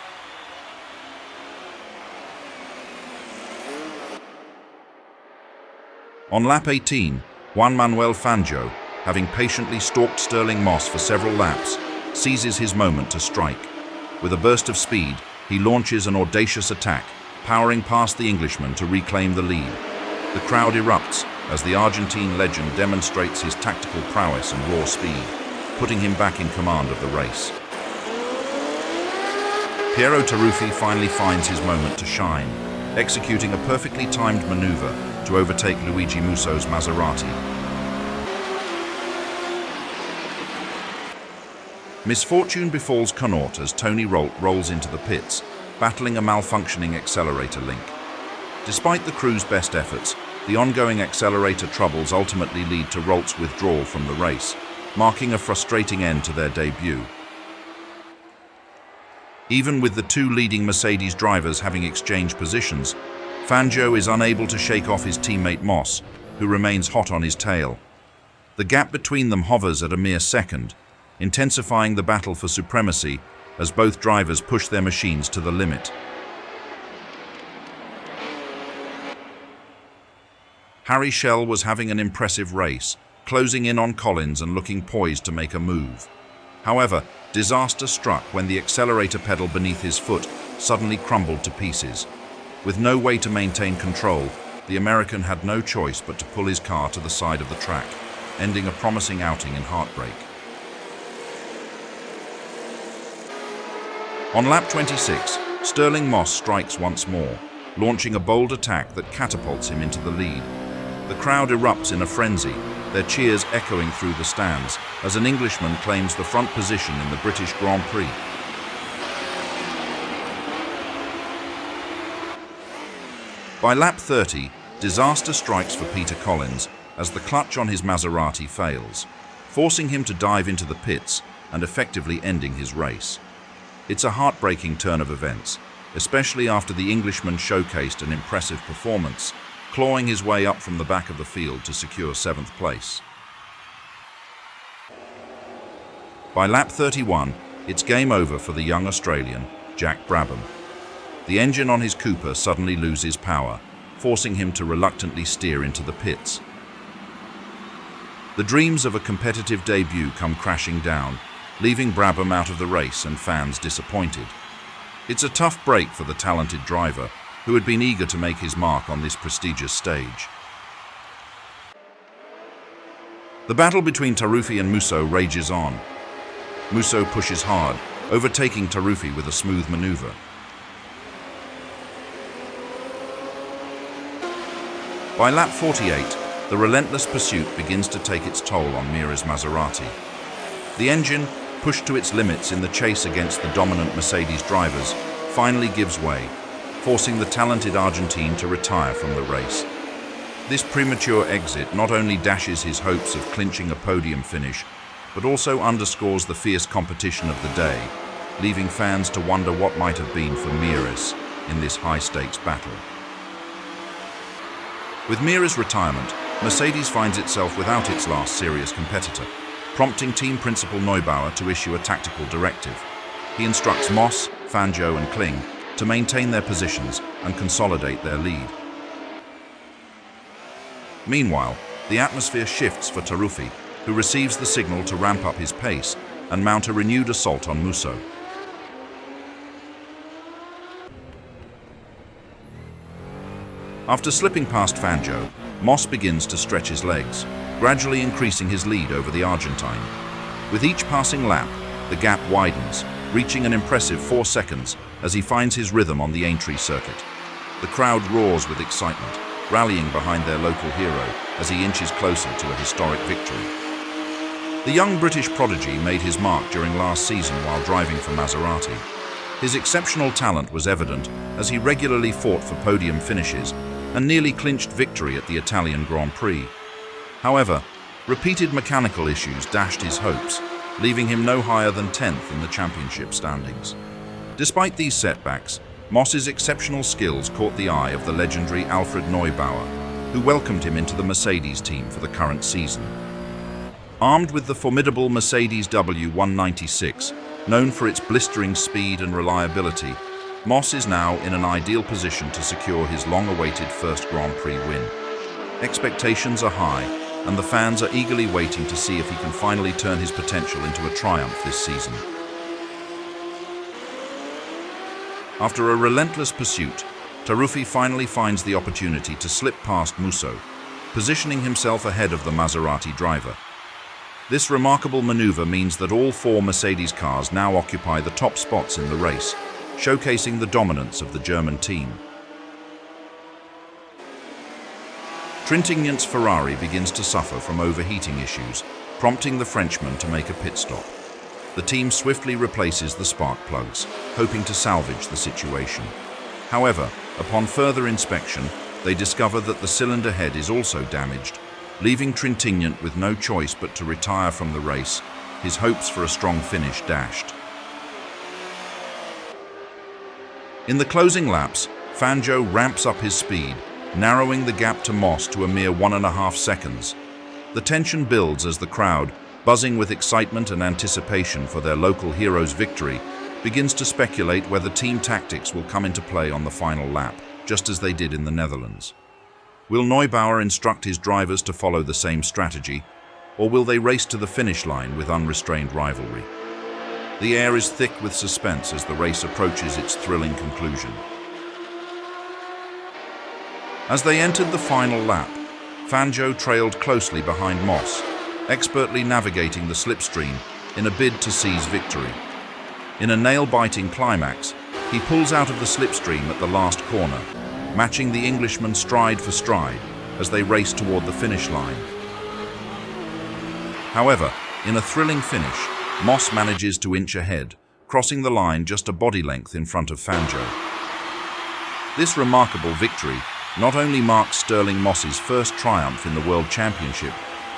On lap 18, Juan Manuel Fangio, having patiently stalked Stirling Moss for several laps, seizes his moment to strike. With a burst of speed, he launches an audacious attack, powering past the Englishman to reclaim the lead. The crowd erupts as the Argentine legend demonstrates his tactical prowess and raw speed, putting him back in command of the race. Piero Taruffi finally finds his moment to shine, executing a perfectly timed maneuver to overtake Luigi Musso's Maserati. Misfortune befalls Connaught as Tony Rolt rolls into the pits, battling a malfunctioning accelerator link. Despite the crew's best efforts, the ongoing accelerator troubles ultimately lead to Rolt's withdrawal from the race, marking a frustrating end to their debut. Even with the two leading Mercedes drivers having exchanged positions, Fangio is unable to shake off his teammate Moss, who remains hot on his tail. The gap between them hovers at a mere second, intensifying the battle for supremacy as both drivers push their machines to the limit. Harry Schell was having an impressive race, closing in on Collins and looking poised to make a move. However, disaster struck when the accelerator pedal beneath his foot suddenly crumbled to pieces. With no way to maintain control, the American had no choice but to pull his car to the side of the track, ending a promising outing in heartbreak. On lap 26, Stirling Moss strikes once more, launching a bold attack that catapults him into the lead. The crowd erupts in a frenzy, their cheers echoing through the stands as an Englishman claims the front position in the British Grand Prix. By lap 30, disaster strikes for Peter Collins as the clutch on his Maserati fails, forcing him to dive into the pits and effectively ending his race. It's a heartbreaking turn of events, especially after the Englishman showcased an impressive performance, clawing his way up from the back of the field to secure 7th place. By lap 31, it's game over for the young Australian, Jack Brabham. The engine on his Cooper suddenly loses power, forcing him to reluctantly steer into the pits. The dreams of a competitive debut come crashing down, leaving Brabham out of the race and fans disappointed. It's a tough break for the talented driver, who had been eager to make his mark on this prestigious stage. The battle between Taruffi and Musso rages on. Musso pushes hard, overtaking Taruffi with a smooth maneuver. By lap 48, the relentless pursuit begins to take its toll on Mira's Maserati. The engine, pushed to its limits in the chase against the dominant Mercedes drivers, finally gives way, forcing the talented Argentine to retire from the race. This premature exit not only dashes his hopes of clinching a podium finish, but also underscores the fierce competition of the day, leaving fans to wonder what might have been for Mira's in this high-stakes battle. With Mira's retirement, Mercedes finds itself without its last serious competitor, prompting team principal Neubauer to issue a tactical directive. He instructs Moss, Fangio and Kling to maintain their positions and consolidate their lead. Meanwhile, the atmosphere shifts for Taruffi, who receives the signal to ramp up his pace and mount a renewed assault on Musso. After slipping past Fangio, Moss begins to stretch his legs, gradually increasing his lead over the Argentine. With each passing lap, the gap widens, reaching an impressive 4 seconds as he finds his rhythm on the Aintree circuit. The crowd roars with excitement, rallying behind their local hero as he inches closer to a historic victory. The young British prodigy made his mark during last season while driving for Maserati. His exceptional talent was evident as he regularly fought for podium finishes and nearly clinched victory at the Italian Grand Prix. However, repeated mechanical issues dashed his hopes, leaving him no higher than 10th in the championship standings. Despite these setbacks, Moss's exceptional skills caught the eye of the legendary Alfred Neubauer, who welcomed him into the Mercedes team for the current season. Armed with the formidable Mercedes W196, known for its blistering speed and reliability, Moss is now in an ideal position to secure his long-awaited first Grand Prix win. Expectations are high, and the fans are eagerly waiting to see if he can finally turn his potential into a triumph this season. After a relentless pursuit, Taruffi finally finds the opportunity to slip past Musso, positioning himself ahead of the Maserati driver. This remarkable maneuver means that all 4 Mercedes cars now occupy the top spots in the race, showcasing the dominance of the German team. Trintignant's Ferrari begins to suffer from overheating issues, prompting the Frenchman to make a pit stop. The team swiftly replaces the spark plugs, hoping to salvage the situation. However, upon further inspection, they discover that the cylinder head is also damaged, leaving Trintignant with no choice but to retire from the race, his hopes for a strong finish dashed. In the closing laps, Fangio ramps up his speed, narrowing the gap to Moss to a mere 1.5 seconds. The tension builds as the crowd, buzzing with excitement and anticipation for their local hero's victory, begins to speculate whether team tactics will come into play on the final lap, just as they did in the Netherlands. Will Neubauer instruct his drivers to follow the same strategy, or will they race to the finish line with unrestrained rivalry? The air is thick with suspense as the race approaches its thrilling conclusion. As they entered the final lap, Fangio trailed closely behind Moss, expertly navigating the slipstream in a bid to seize victory. In a nail-biting climax, he pulls out of the slipstream at the last corner, matching the Englishman stride for stride as they race toward the finish line. However, in a thrilling finish, Moss manages to inch ahead, crossing the line just a body length in front of Fangio. This remarkable victory not only marks Sterling Moss's first triumph in the World Championship,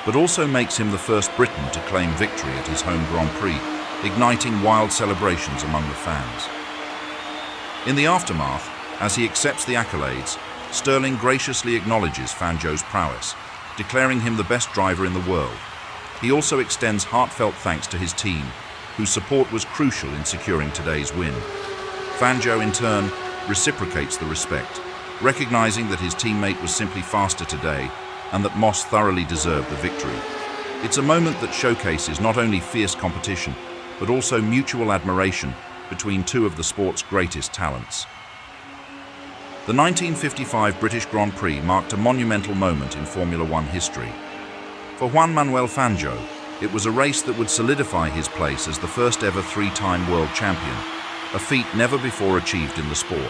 but also makes him the first Briton to claim victory at his home Grand Prix, igniting wild celebrations among the fans. In the aftermath, as he accepts the accolades, Sterling graciously acknowledges Fangio's prowess, declaring him the best driver in the world. He also extends heartfelt thanks to his team, whose support was crucial in securing today's win. Fangio, in turn, reciprocates the respect, recognizing that his teammate was simply faster today and that Moss thoroughly deserved the victory. It's a moment that showcases not only fierce competition, but also mutual admiration between two of the sport's greatest talents. The 1955 British Grand Prix marked a monumental moment in Formula One history. For Juan Manuel Fangio, it was a race that would solidify his place as the first ever three-time world champion, a feat never before achieved in the sport.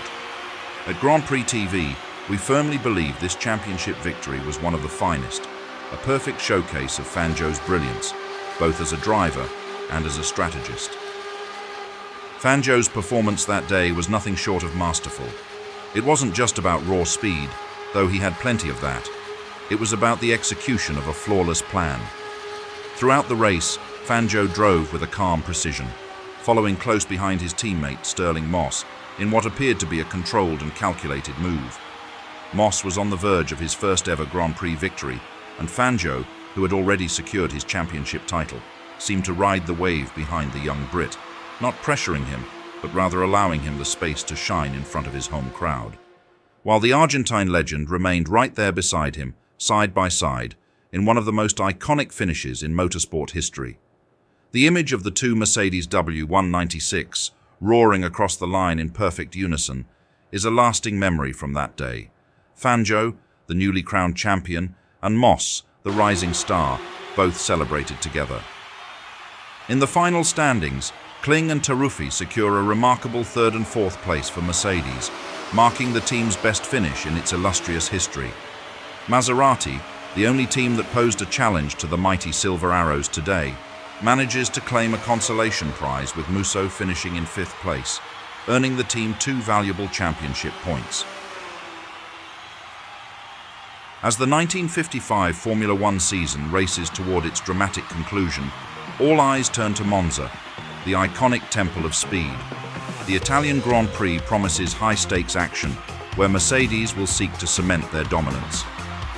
At Grand Prix TV, We firmly believe this championship victory was one of the finest, a perfect showcase of Fangio's brilliance, both as a driver and as a strategist. Fangio's performance that day was nothing short of masterful. It wasn't just about raw speed, though he had plenty of that. It was about the execution of a flawless plan. Throughout the race, Fangio drove with a calm precision, following close behind his teammate Stirling Moss in what appeared to be a controlled and calculated move. Moss was on the verge of his first ever Grand Prix victory, and Fangio, who had already secured his championship title, seemed to ride the wave behind the young Brit, not pressuring him, but rather allowing him the space to shine in front of his home crowd. While the Argentine legend remained right there beside him, side by side, in one of the most iconic finishes in motorsport history. The image of the two Mercedes W196 roaring across the line in perfect unison is a lasting memory from that day. Fangio, the newly crowned champion, and Moss, the rising star, both celebrated together. In the final standings, Kling and Taruffi secure a remarkable third and fourth place for Mercedes, marking the team's best finish in its illustrious history. Maserati, the only team that posed a challenge to the mighty Silver Arrows today, manages to claim a consolation prize with Musso finishing in fifth place, earning the team 2 valuable championship points. As the 1955 Formula One season races toward its dramatic conclusion, all eyes turn to Monza, the iconic temple of speed. The Italian Grand Prix promises high-stakes action, where Mercedes will seek to cement their dominance.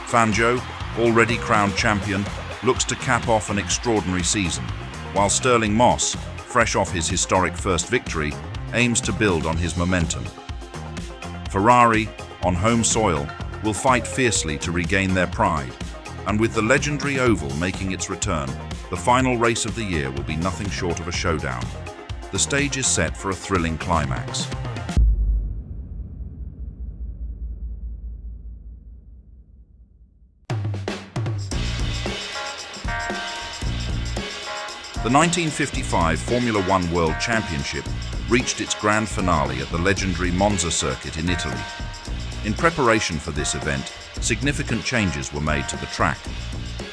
Fangio, already crowned champion, looks to cap off an extraordinary season, while Stirling Moss, fresh off his historic first victory, aims to build on his momentum. Ferrari, on home soil, will fight fiercely to regain their pride, and with the legendary oval making its return, the final race of the year will be nothing short of a showdown. The stage is set for a thrilling climax. The 1955 Formula One World Championship reached its grand finale at the legendary Monza circuit in Italy. In preparation for this event, significant changes were made to the track.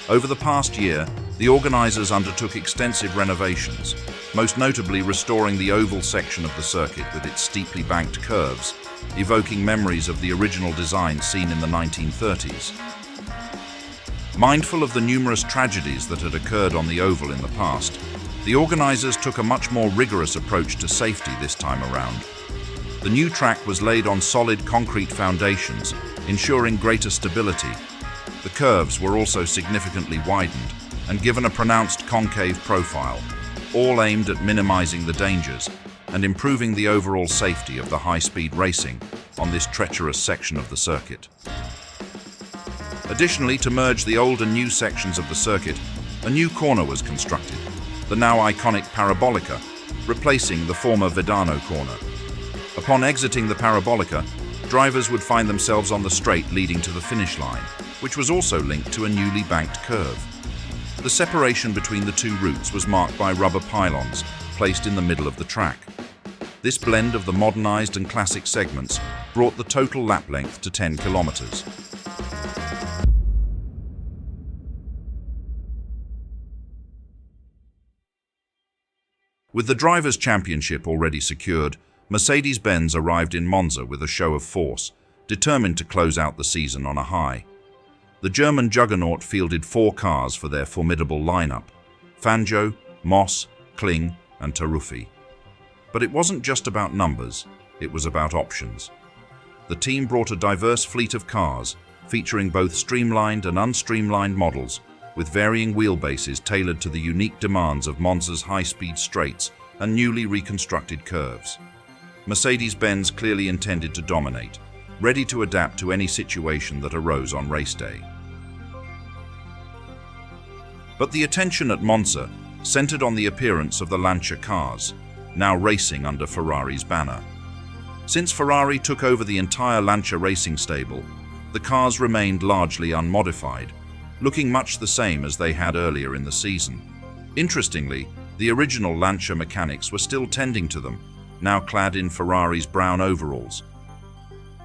Over the past year, the organizers undertook extensive renovations, most notably restoring the oval section of the circuit with its steeply banked curves, evoking memories of the original design seen in the 1930s. Mindful of the numerous tragedies that had occurred on the oval in the past, the organizers took a much more rigorous approach to safety this time around. The new track was laid on solid concrete foundations, ensuring greater stability. The curves were also significantly widened and given a pronounced concave profile, all aimed at minimizing the dangers and improving the overall safety of the high-speed racing on this treacherous section of the circuit. Additionally, to merge the old and new sections of the circuit, a new corner was constructed, the now iconic Parabolica, replacing the former Vedano corner. Upon exiting the Parabolica, drivers would find themselves on the straight leading to the finish line, which was also linked to a newly banked curve. The separation between the two routes was marked by rubber pylons placed in the middle of the track. This blend of the modernized and classic segments brought the total lap length to 10 kilometers. With the Drivers' Championship already secured, Mercedes-Benz arrived in Monza with a show of force, determined to close out the season on a high. The German juggernaut fielded 4 cars for their formidable lineup: Fangio, Moss, Kling, and Taruffi. But it wasn't just about numbers, it was about options. The team brought a diverse fleet of cars, featuring both streamlined and unstreamlined models, with varying wheelbases tailored to the unique demands of Monza's high-speed straights and newly reconstructed curves. Mercedes-Benz clearly intended to dominate, ready to adapt to any situation that arose on race day. But the attention at Monza centered on the appearance of the Lancia cars, now racing under Ferrari's banner. Since Ferrari took over the entire Lancia racing stable, the cars remained largely unmodified, looking much the same as they had earlier in the season. Interestingly, the original Lancia mechanics were still tending to them, now clad in Ferrari's brown overalls.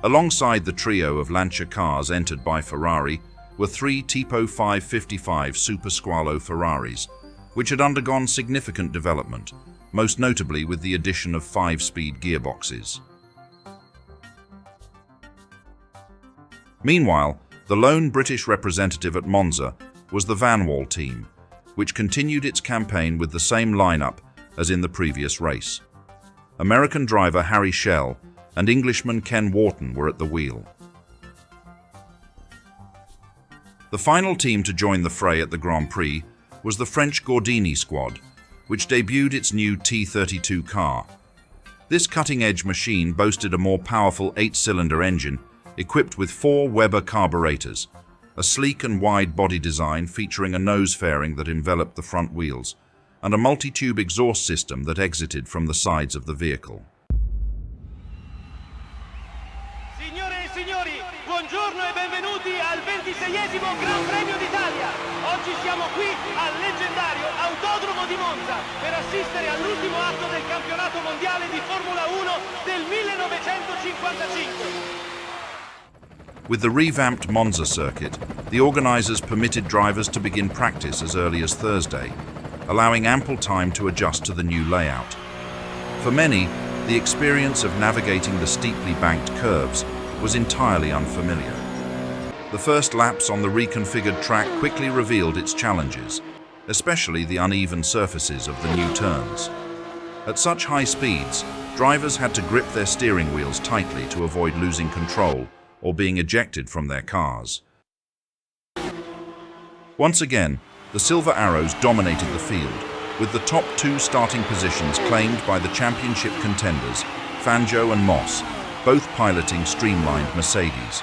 Alongside the trio of Lancia cars entered by Ferrari were three Tipo 555 Super Squalo Ferraris, which had undergone significant development, most notably with the addition of 5-speed gearboxes. Meanwhile, the lone British representative at Monza was the Van Wall team, which continued its campaign with the same lineup as in the previous race. American driver Harry Schell and Englishman Ken Wharton were at the wheel. The final team to join the fray at the Grand Prix was the French Gordini squad, which debuted its new T32 car. This cutting-edge machine boasted a more powerful 8-cylinder engine equipped with 4 Weber carburetors, a sleek and wide body design featuring a nose fairing that enveloped the front wheels, and a multi-tube exhaust system that exited from the sides of the vehicle. Signore e signori, buongiorno e benvenuti al 26esimo Gran Premio d'Italia. Oggi siamo qui al leggendario Autodromo di Monza per assistere all'ultimo atto del campionato mondiale di Formula 1 del 1955. With the revamped Monza circuit, the organizers permitted drivers to begin practice as early as Thursday, allowing ample time to adjust to the new layout. For many, the experience of navigating the steeply banked curves was entirely unfamiliar. The first laps on the reconfigured track quickly revealed its challenges, especially the uneven surfaces of the new turns. At such high speeds, drivers had to grip their steering wheels tightly to avoid losing control or being ejected from their cars. Once again, the Silver Arrows dominated the field, with the top 2 starting positions claimed by the championship contenders, Fangio and Moss, both piloting streamlined Mercedes.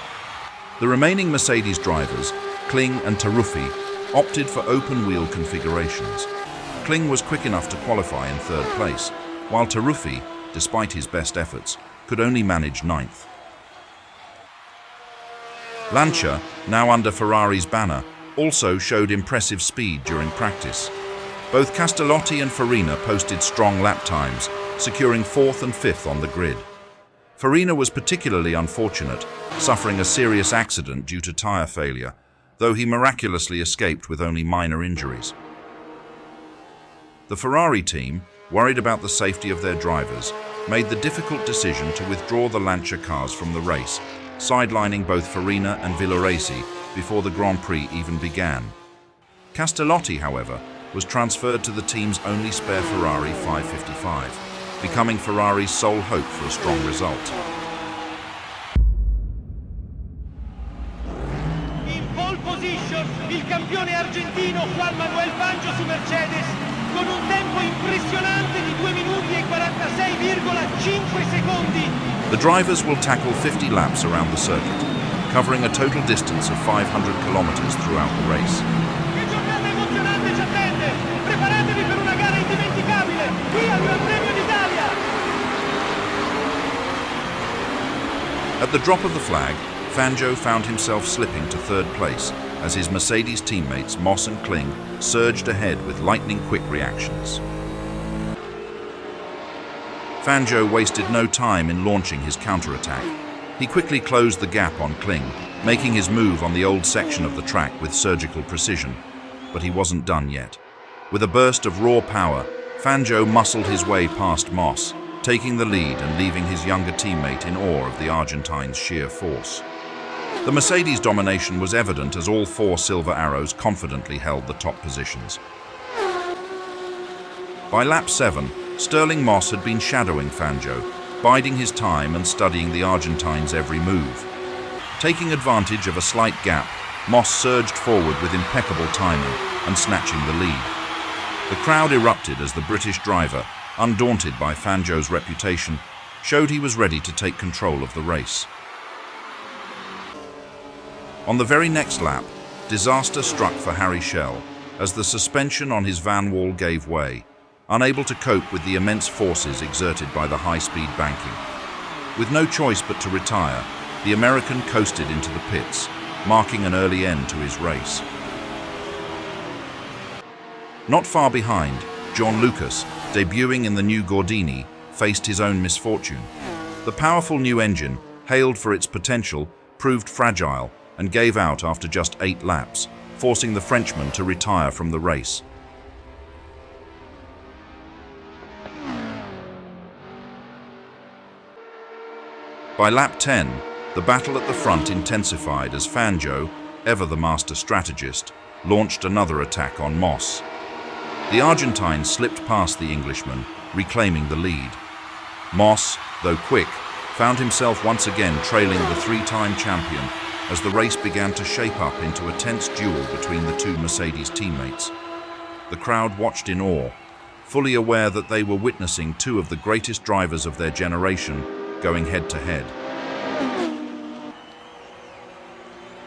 The remaining Mercedes drivers, Kling and Taruffi, opted for open-wheel configurations. Kling was quick enough to qualify in 3rd place, while Taruffi, despite his best efforts, could only manage 9th. Lancia, now under Ferrari's banner, also showed impressive speed during practice. Both Castellotti and Farina posted strong lap times, securing 4th and 5th on the grid. Farina was particularly unfortunate, suffering a serious accident due to tyre failure, though he miraculously escaped with only minor injuries. The Ferrari team, worried about the safety of their drivers, made the difficult decision to withdraw the Lancia cars from the race, sidelining both Farina and Villoresi before the Grand Prix even began. Castellotti, however, was transferred to the team's only spare Ferrari 555, becoming Ferrari's sole hope for a strong result. In pole position, il campione argentino Juan Manuel Fangio su Mercedes, con un tempo impressionante di 2 minuti e 46,5 secondi. The drivers will tackle 50 laps around the circuit, covering a total distance of 500 kilometers throughout the race. Che giornata emozionante ci attende! Preparatevi per una gara indimenticabile, qui al Gran Premio d'Italia! At the drop of the flag, Fangio found himself slipping to 3rd place as his Mercedes teammates Moss and Kling surged ahead with lightning-quick reactions. Fangio wasted no time in launching his counterattack. He quickly closed the gap on Kling, making his move on the old section of the track with surgical precision. But he wasn't done yet. With a burst of raw power, Fangio muscled his way past Moss, taking the lead and leaving his younger teammate in awe of the Argentine's sheer force. The Mercedes domination was evident as all 4 Silver Arrows confidently held the top positions. By lap 7, Sterling Moss had been shadowing Fangio, biding his time and studying the Argentine's every move. Taking advantage of a slight gap, Moss surged forward with impeccable timing and snatching the lead. The crowd erupted as the British driver, undaunted by Fangio's reputation, showed he was ready to take control of the race. On the very next lap, disaster struck for Harry Schell as the suspension on his Van Wall gave way, unable to cope with the immense forces exerted by the high-speed banking. With no choice but to retire, the American coasted into the pits, marking an early end to his race. Not far behind, John Lucas, debuting in the new Gordini, faced his own misfortune. The powerful new engine hailed for its potential, proved fragile and gave out after just 8 laps, forcing the Frenchman to retire from the race. By lap 10, the battle at the front intensified as Fangio, ever the master strategist, launched another attack on Moss. The Argentine slipped past the Englishman, reclaiming the lead. Moss, though quick, found himself once again trailing the 3-time champion as the race began to shape up into a tense duel between the two Mercedes teammates. The crowd watched in awe, fully aware that they were witnessing two of the greatest drivers of their generation going head-to-head.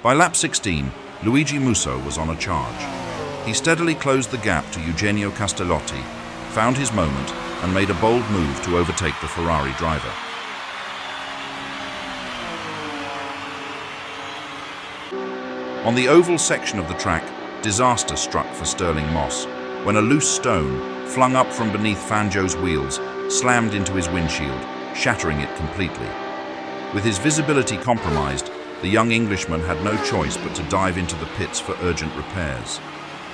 By lap 16, Luigi Musso was on a charge. He steadily closed the gap to Eugenio Castellotti, found his moment, and made a bold move to overtake the Ferrari driver. On the oval section of the track, disaster struck for Stirling Moss when a loose stone, flung up from beneath Fangio's wheels, slammed into his windshield, shattering it completely. With his visibility compromised, the young Englishman had no choice but to dive into the pits for urgent repairs.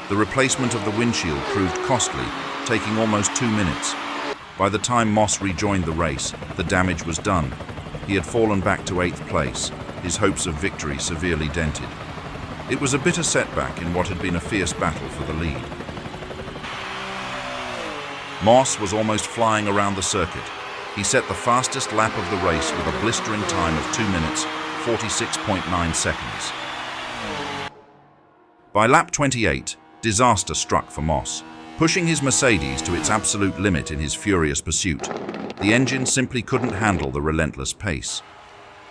The replacement of the windshield proved costly, taking almost 2 minutes. By the time Moss rejoined the race, the damage was done. He had fallen back to 8th place, his hopes of victory severely dented. It was a bitter setback in what had been a fierce battle for the lead. Moss was almost flying around the circuit. He set the fastest lap of the race with a blistering time of 2 minutes, 46.9 seconds. By lap 28, disaster struck for Moss. Pushing his Mercedes to its absolute limit in his furious pursuit, the engine simply couldn't handle the relentless pace.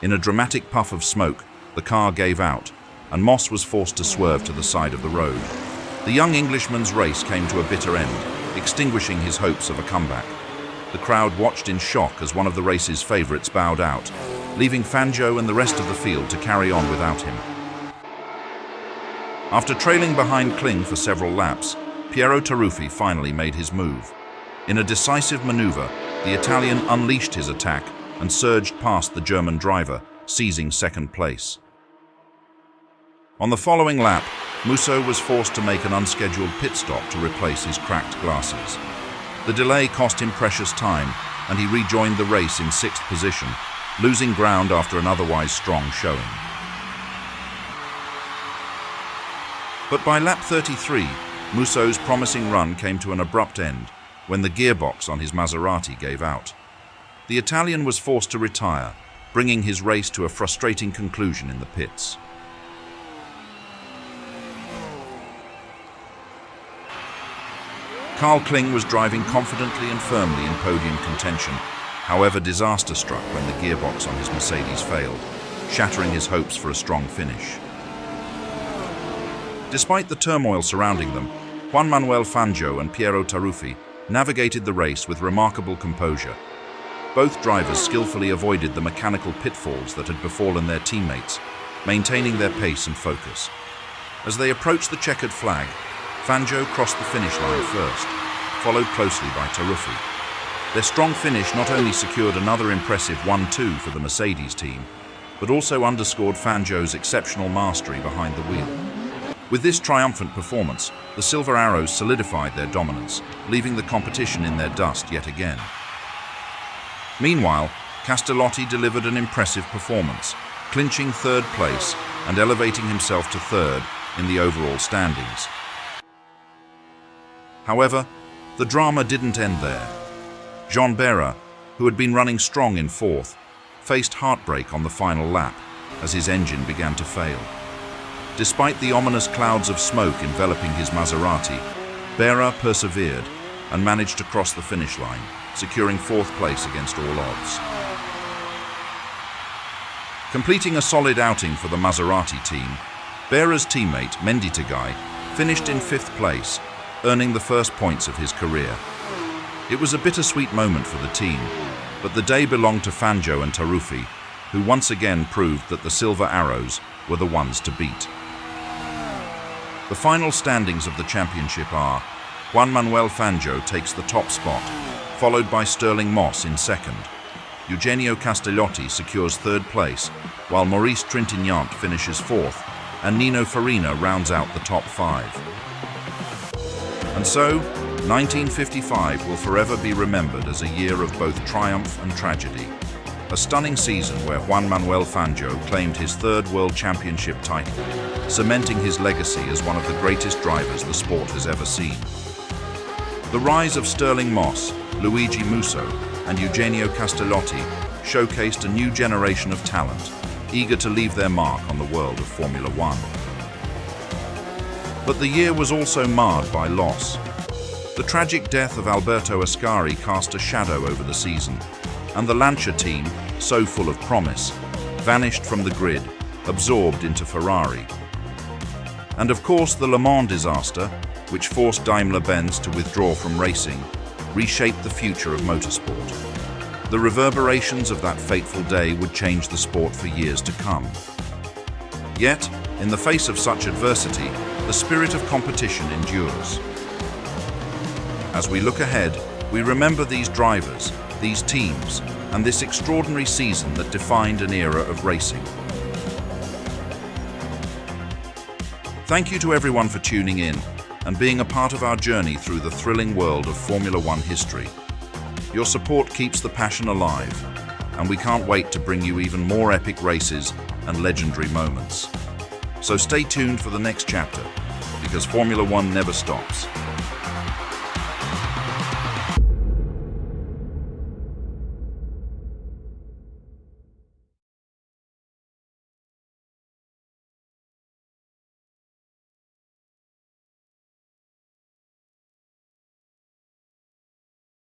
In a dramatic puff of smoke, the car gave out, and Moss was forced to swerve to the side of the road. The young Englishman's race came to a bitter end, extinguishing his hopes of a comeback. The crowd watched in shock as one of the race's favourites bowed out, leaving Fangio and the rest of the field to carry on without him. After trailing behind Kling for several laps, Piero Taruffi finally made his move. In a decisive manoeuvre, the Italian unleashed his attack and surged past the German driver, seizing 2nd place. On the following lap, Musso was forced to make an unscheduled pit stop to replace his cracked glasses. The delay cost him precious time, and he rejoined the race in 6th position, losing ground after an otherwise strong showing. But by lap 33, Musso's promising run came to an abrupt end when the gearbox on his Maserati gave out. The Italian was forced to retire, bringing his race to a frustrating conclusion in the pits. Carl Kling was driving confidently and firmly in podium contention, however disaster struck when the gearbox on his Mercedes failed, shattering his hopes for a strong finish. Despite the turmoil surrounding them, Juan Manuel Fangio and Piero Taruffi navigated the race with remarkable composure. Both drivers skillfully avoided the mechanical pitfalls that had befallen their teammates, maintaining their pace and focus. As they approached the checkered flag, Fangio crossed the finish line first, followed closely by Taruffi. Their strong finish not only secured another impressive 1-2 for the Mercedes team, but also underscored Fangio's exceptional mastery behind the wheel. With this triumphant performance, the Silver Arrows solidified their dominance, leaving the competition in their dust yet again. Meanwhile, Castellotti delivered an impressive performance, clinching 3rd place and elevating himself to 3rd in the overall standings. However, the drama didn't end there. Jean Bera, who had been running strong in 4th, faced heartbreak on the final lap as his engine began to fail. Despite the ominous clouds of smoke enveloping his Maserati, Bera persevered and managed to cross the finish line, securing 4th place against all odds. Completing a solid outing for the Maserati team, Bera's teammate, Mendy Tagai, finished in 5th place, earning the first points of his career. It was a bittersweet moment for the team, but the day belonged to Fangio and Taruffi, who once again proved that the Silver Arrows were the ones to beat. The final standings of the championship are: Juan Manuel Fangio takes the top spot, followed by Stirling Moss in 2nd. Eugenio Castellotti secures third place, while Maurice Trintignant finishes fourth, and Nino Farina rounds out the top five. And so, 1955 will forever be remembered as a year of both triumph and tragedy. A stunning season where Juan Manuel Fangio claimed his third World Championship title, cementing his legacy as one of the greatest drivers the sport has ever seen. The rise of Stirling Moss, Luigi Musso, and Eugenio Castellotti showcased a new generation of talent, eager to leave their mark on the world of Formula One. But the year was also marred by loss. The tragic death of Alberto Ascari cast a shadow over the season, and the Lancia team, so full of promise, vanished from the grid, absorbed into Ferrari. And of course, the Le Mans disaster, which forced Daimler-Benz to withdraw from racing, reshaped the future of motorsport. The reverberations of that fateful day would change the sport for years to come. Yet, in the face of such adversity, the spirit of competition endures. As we look ahead, we remember these drivers, these teams, and this extraordinary season that defined an era of racing. Thank you to everyone for tuning in and being a part of our journey through the thrilling world of Formula One history. Your support keeps the passion alive, and we can't wait to bring you even more epic races and legendary moments. So stay tuned for the next chapter, because Formula One never stops.